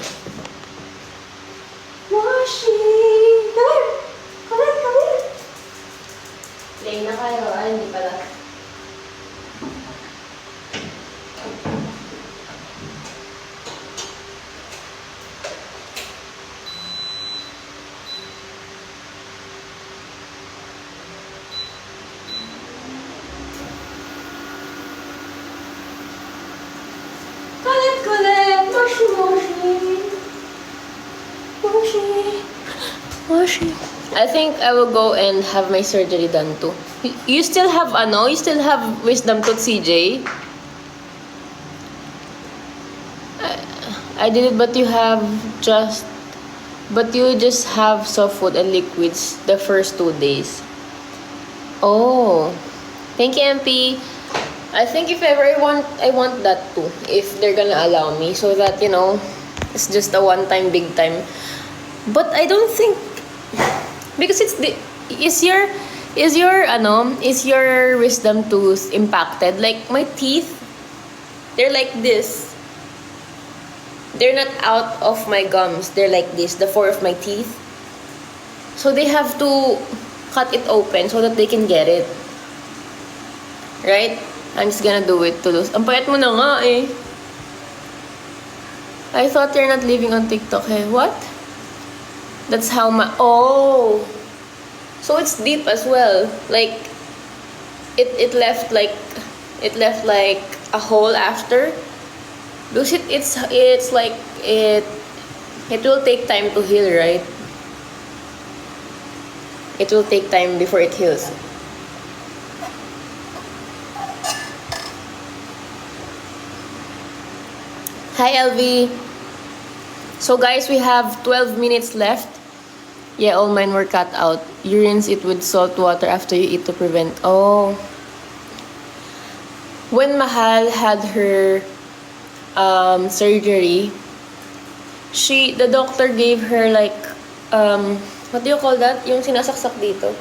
Washi! Come here! Play na kayo. Ay, hindi pala. Gosh. I think I will go and have my surgery done too. You still have ano? You still have wisdom tooth, CJ? I did it, but you just have soft food and liquids the first 2 days. Oh, thank you, MP. I think if ever I want that too. If they're gonna allow me, so that it's just a one-time, big time. But I don't think because is your wisdom tooth impacted? Like my teeth, they're like this. They're not out of my gums. They're like this, the 4 of my teeth. So they have to cut it open so that they can get it. Right? I'm just gonna do it to lose. Ang payat mo na nga eh. I thought you're not living on TikTok eh. What? That's how oh. So it's deep as well. Like it left like a hole after. Because it's like it will take time to heal, right? It will take time before it heals. Hi LV. So guys, we have 12 minutes left. Yeah, all mine were cut out. You rinse it with salt water after you eat to prevent. Oh. When Mahal had her surgery, the doctor gave her like what do you call that? Yung sinasaksak dito.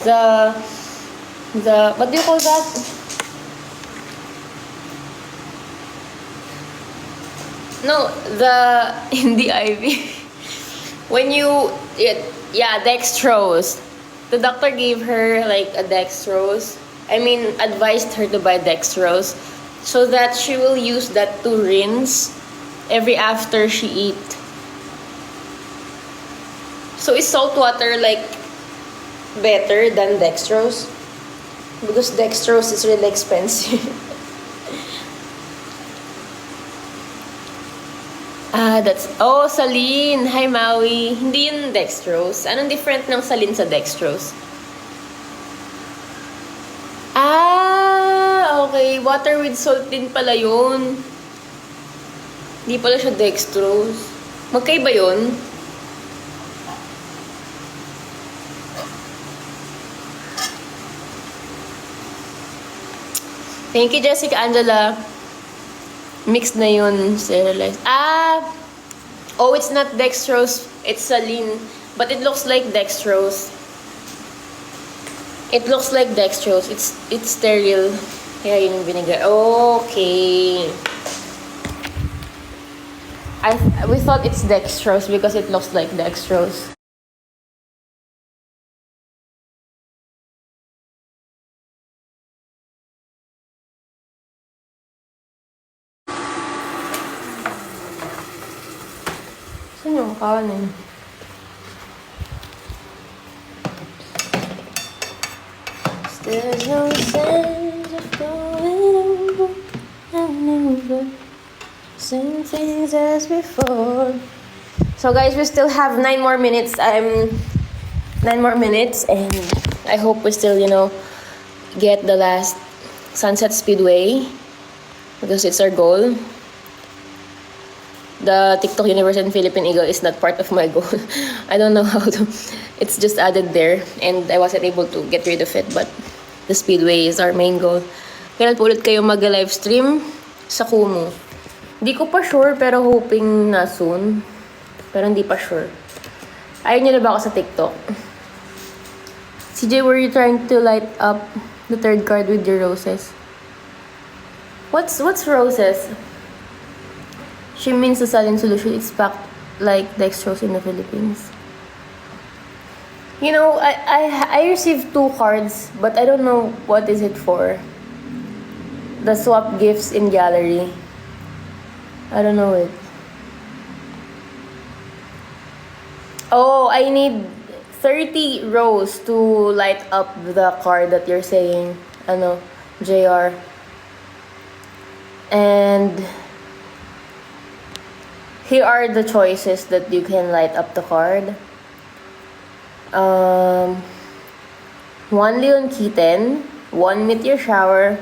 The what do you call that? No, in the IV. When you dextrose. The doctor gave her like a dextrose. Advised her to buy dextrose so that she will use that to rinse every after she eat. So is salt water like better than dextrose? Because dextrose is really expensive. Saline. Hi, Maui. Hindi yun dextrose. Anong different ng saline sa dextrose? Okay. Water with salt din pala yun. Hindi pala siya dextrose. Magkaiba yun? Thank you, Jessica Angela. Mixed na yun, sterilized. It's not dextrose. It's saline. But it looks like dextrose. It looks like dextrose. It's sterile. Kaya yun yung binigay. Okay. We thought it's dextrose because it looks like dextrose. Saan yung kanin? There's no sense of going over and over. Same things as before. So guys, we still have 9 more minutes. 9 more minutes, and I hope we still, get the last Sunset Speedway because it's our goal. The TikTok Universe and Philippine Eagle is not part of my goal. I don't know how to. It's just added there, and I wasn't able to get rid of it. But the Speedway is our main goal. Kailan po ulit kayo mag-livestream sa Kumu? Hindi ko pa sure, pero hoping na soon. Pero hindi pa sure. Ayaw niyo na ba ako sa TikTok? CJ, were you trying to light up the 3rd card with your roses? What's roses? She means the saline solution. It's packed like dextrose in the Philippines. I received 2 cards, but I don't know what is it for. The swap gifts in gallery. I don't know it. I need 30 rows to light up the card that you're saying. JR. And here are the choices that you can light up the card. 1 Leon Kitten, 1 Meteor Shower,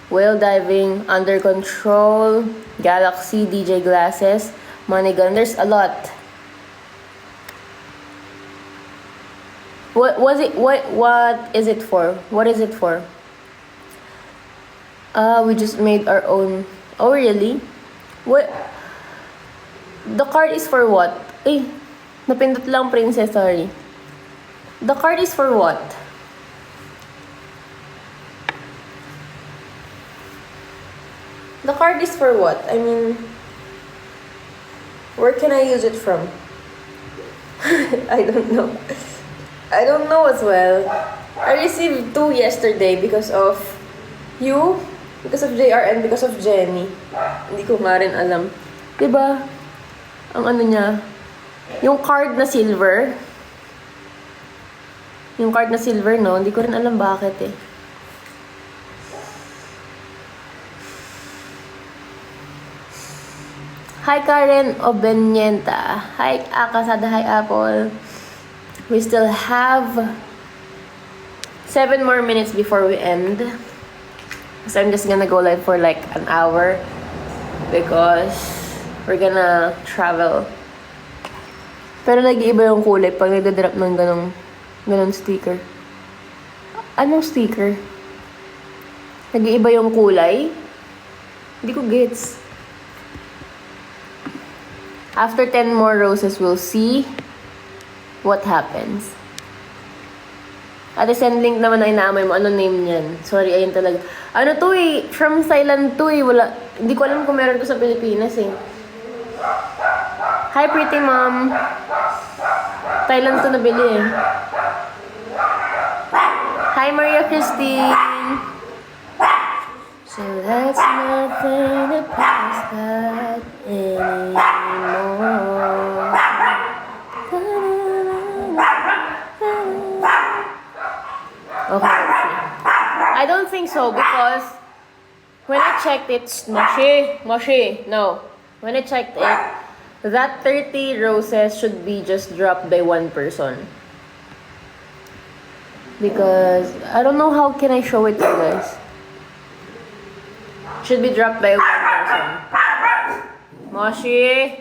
Whale Diving, Under Control, Galaxy, DJ Glasses, Money Gun. There's a lot. What is it for? What is it for? We just made our own. Oh, really? What? The card is for what? Eh, napindot lang, princess, sorry. The card is for what? The card is for what? I mean, where can I use it from? I don't know. I don't know as well. I received 2 yesterday because of you, because of JR, and because of Jenny. Hindi ko nga rin alam. Diba? Ang ano niya, yung card na silver. Yung card na silver, no? Hindi ko rin alam bakit eh. Hi Karen Obenienta. Hi Akasada. Hi Apple. We still have 7 more minutes before we end. So I'm just gonna go live for like an hour because we're gonna travel. Pero nag-iiba yung kulay pag nagdadrop ng ganong sticker. Anong sticker? Nag-iiba yung kulay? Hindi ko gets. After 10 more roses, we'll see what happens. Ate, send link naman na inaamoy mo. Ano name niyan? Sorry, ayun talaga. Ano to eh? From Thailand to eh. Wala. Hindi ko alam kung meron to sa Pilipinas eh. Hi, pretty mom. Thailand to nabili eh. Hi, Maria Christine. So that's nothing to pass that anymore. Okay, let's see. I don't think so because when I checked it, Moshi, no. When I checked it, that 30 roses should be just dropped by 1 person. Because I don't know how can I show it to you guys. Should be dropped by 1 person. Moshi.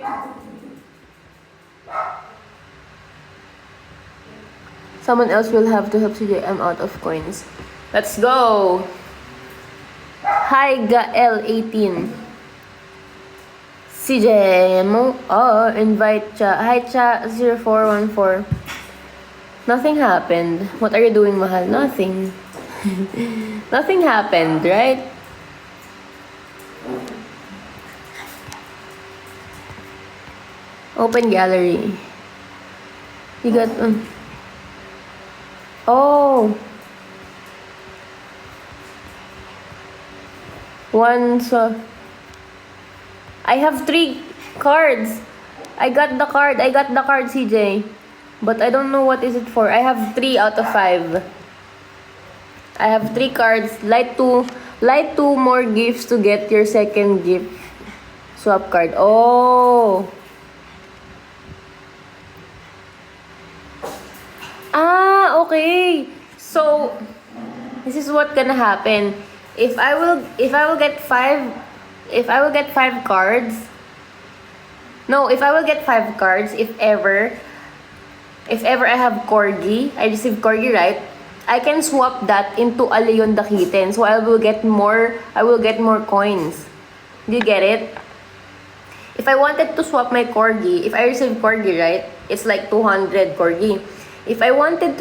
Someone else will have to help CJ. I'm out of coins. Let's go. Hi, Gael18. CJ mo. Oh, invite cha. Hi, cha 0414. Nothing happened. What are you doing, mahal? Nothing. Nothing happened, right? Open gallery. You got oh. One, so I have 3 cards. I got the card, CJ. But I don't know what is it for. I have 3 out of 5. I have 3 cards. Light 2 more gifts to get your second gift. Swap card. Oh. Ah, okay. So this is what gonna happen. If I will get 5 cards. No, if I will get 5 cards, if ever I have Corgi, I receive Corgi, right? I can swap that into a Leon the Kitten. So I will get more coins. Do you get it? If I wanted to swap my Corgi, if I receive Corgi, right? It's like 200 Corgi. If I wanted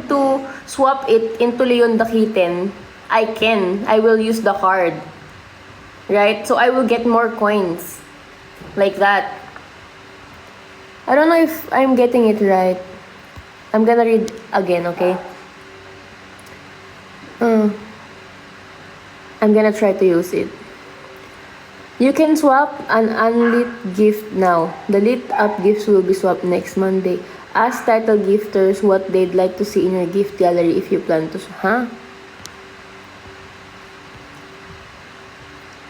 to swap it into Leon the Kitten, I can. I will use the card. Right? So I will get more coins. Like that. I don't know if I'm getting it right. I'm gonna read again, okay? I'm gonna try to use it. You can swap an unlit gift now. The lit up gifts will be swapped next Monday. Ask title gifters what they'd like to see in your gift gallery if you plan to... Huh?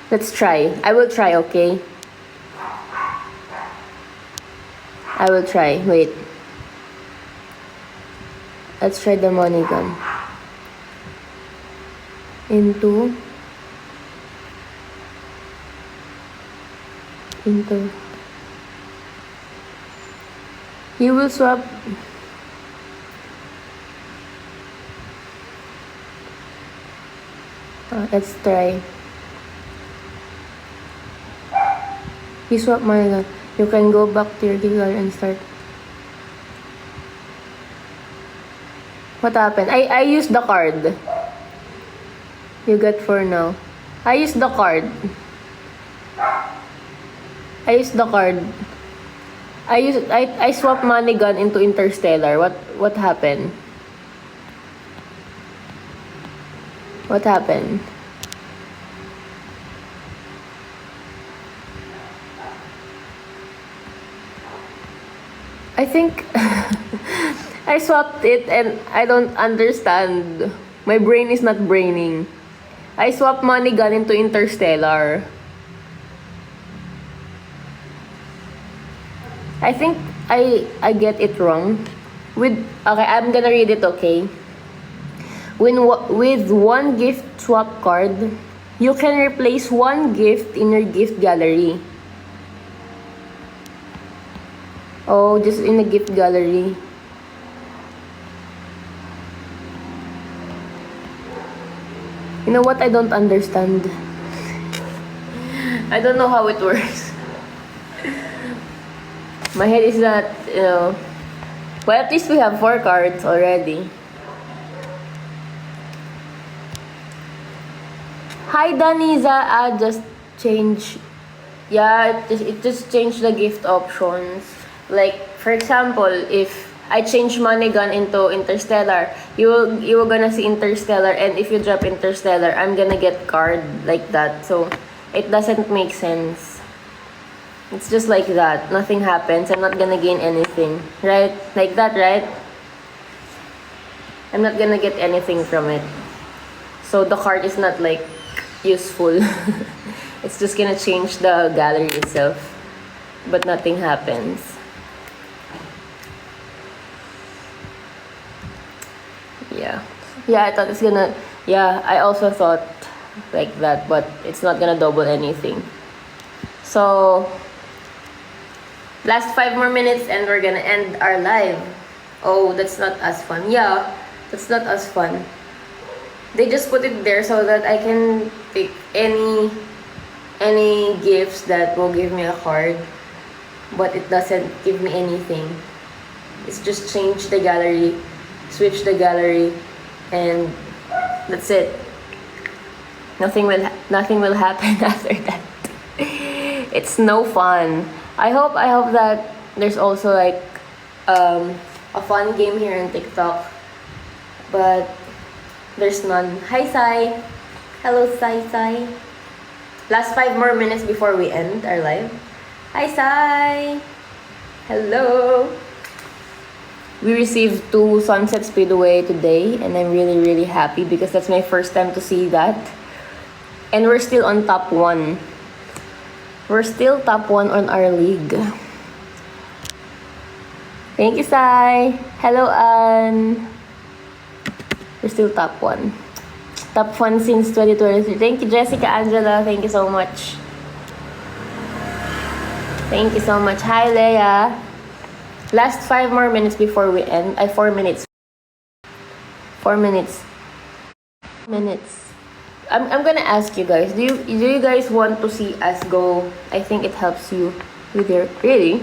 Let's try. I will try, okay? I will try. Wait. Let's try the money gun. Into. You will swap. Let's try. You swap money gun. You can go back to your guitar and start. What happened? I used the card. You get 4 now. I used the card. I swapped money gun into Interstellar. What happened? What happened? I think I swapped it and I don't understand. My brain is not braining. I swapped money gun into Interstellar. I think I get it wrong. Okay, I'm gonna read it, okay? With one gift swap card, you can replace one gift in your gift gallery. Oh, just in the gift gallery. You know what? I don't understand. I don't know how it works. My head is not, Well, at least we have 4 cards already. Hi, Daniza. Just change. Yeah, it just changed the gift options. Like, for example, if I change money gun into Interstellar, you will gonna see Interstellar, and if you drop Interstellar, I'm gonna get card like that. So it doesn't make sense. It's just like that. Nothing happens. I'm not gonna gain anything, right? Like that, right? I'm not gonna get anything from it. So the card is not like useful. It's just gonna change the gallery itself, but nothing happens. Yeah, I thought it's gonna, I also thought like that, but it's not gonna double anything. So, last 5 more minutes and we're gonna end our live. Oh, that's not as fun. Yeah, that's not as fun. They just put it there so that I can pick any gifts that will give me a card, but it doesn't give me anything. It's just change the gallery, switch the gallery, and that's it. Nothing will happen after that. It's no fun. I hope that there's also like a fun game here in TikTok, but there's none. Hi Sai. Hello Sai. Last 5 more minutes before we end our live. Hi Sai. Hello. We received 2 Sunset Speedway today, and I'm really happy because that's my first time to see that. And we're still on top 1. We're still top 1 on our league. Thank you, Sai. Hello, Anne. We're still top 1. Top 1 since 2023. Thank you, Jessica Angela. Thank you so much. Thank you so much. Hi, Leia. Last 5 more minutes before we end. 4 minutes. 4 minutes. I'm gonna ask you guys. Do you guys want to see us go? I think it helps you with your really.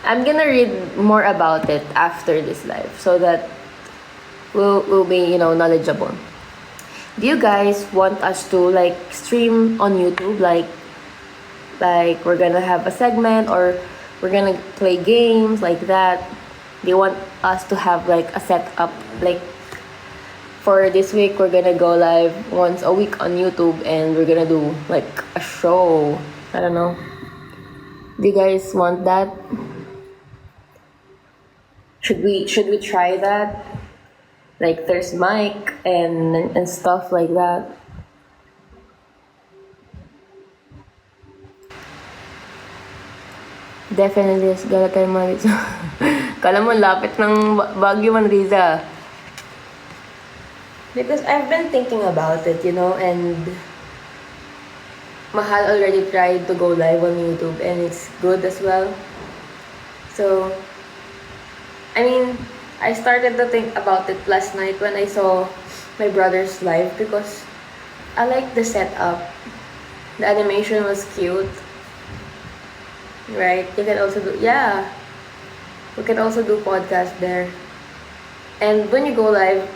I'm gonna read more about it after this live so that we'll be knowledgeable. Do you guys want us to like stream on YouTube like we're gonna have a segment, or we're gonna play games like that? They want us to have like a setup. Like for this week, we're gonna go live once a week on YouTube, and we're gonna do like a show. I don't know. Do you guys want that? Should we try that? Like there's mic and stuff like that. Definitely, it's gotta try money. Kala mo, lapit ng Baguio, Manriza. Because I've been thinking about it, you know, and Mahal already tried to go live on YouTube and it's good as well. So, I mean, I started to think about it last night when I saw my brother's live because I like the setup. The animation was cute. Right? You can also do, yeah. We can also do podcast there. And when you go live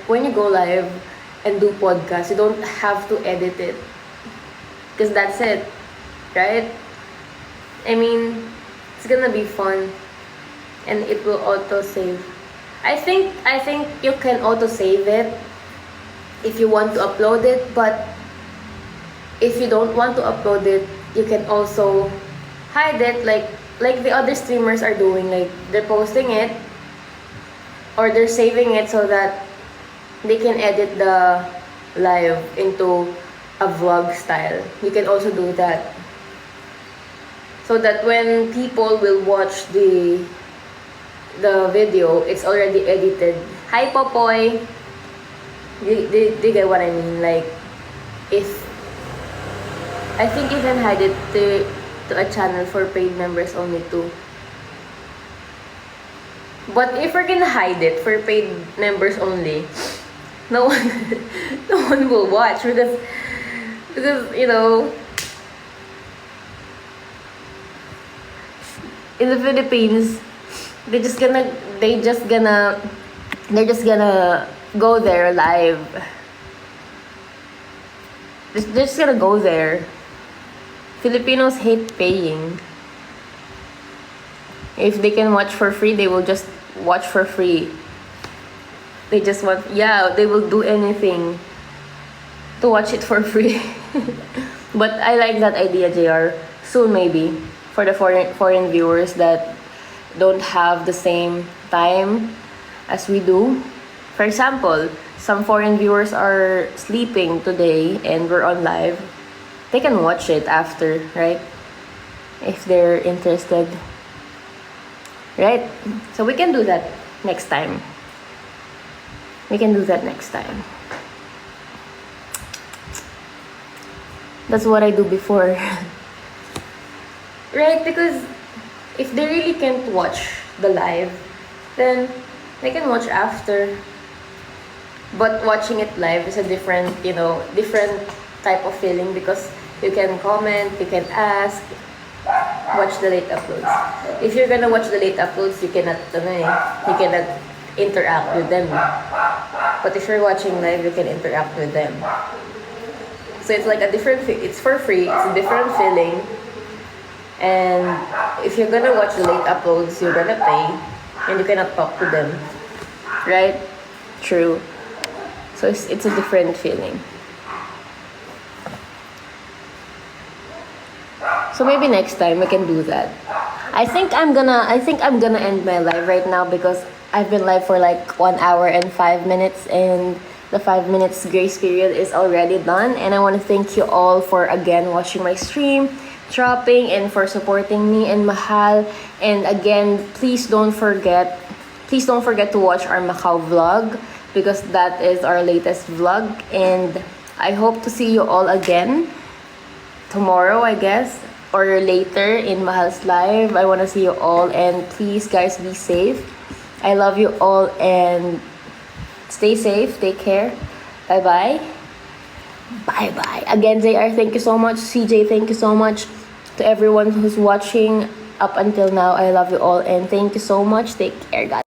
and do podcast, you don't have to edit it. Because that's it. Right? I mean, it's gonna be fun. And it will auto-save. I think you can auto-save it if you want to upload it, but if you don't want to upload it, you can also hide it like the other streamers are doing. Like, they're posting it or they're saving it so that they can edit the live into a vlog style. You can also do that. So that when people will watch the video, it's already edited. Hi, Popoy! Do you get what I mean? Like, I think you can hide it to a channel for paid members only too. But if we're gonna hide it for paid members only, no one will watch because you know, in the Philippines, they're just gonna go there live. They're just gonna go there. Filipinos hate paying. If they can watch for free, they will just watch for free. They just want, they will do anything to watch it for free. But I like that idea, JR. Soon maybe, for the foreign viewers that don't have the same time as we do. For example, some foreign viewers are sleeping today and we're on live. They can watch it after, right? If they're interested. Right? So we can do that next time. That's what I do before. Right? Because if they really can't watch the live, then they can watch after. But watching it live is a different type of feeling because you can comment, you can ask, watch the late uploads. If you're gonna watch the late uploads, you cannot interact with them. But if you're watching live, you can interact with them. So it's like it's for free, it's a different feeling. And if you're gonna watch the late uploads, you're gonna pay and you cannot talk to them. Right? True. So it's a different feeling. So maybe next time we can do that. I think I'm gonna end my live right now because I've been live for like 1 hour and 5 minutes and the 5 minutes grace period is already done. And I want to thank you all for again watching my stream, dropping, and for supporting me and Mahal. And again, please don't forget to watch our Macau vlog because that is our latest vlog. And I hope to see you all again tomorrow, I guess, or later in Mahal's live. I want to see you all, and please guys, be safe. I love you all and stay safe, take care. Bye bye. Again, JR, thank you so much. CJ, thank you so much. To everyone who's watching up until now, I love you all and thank you so much. Take care, guys.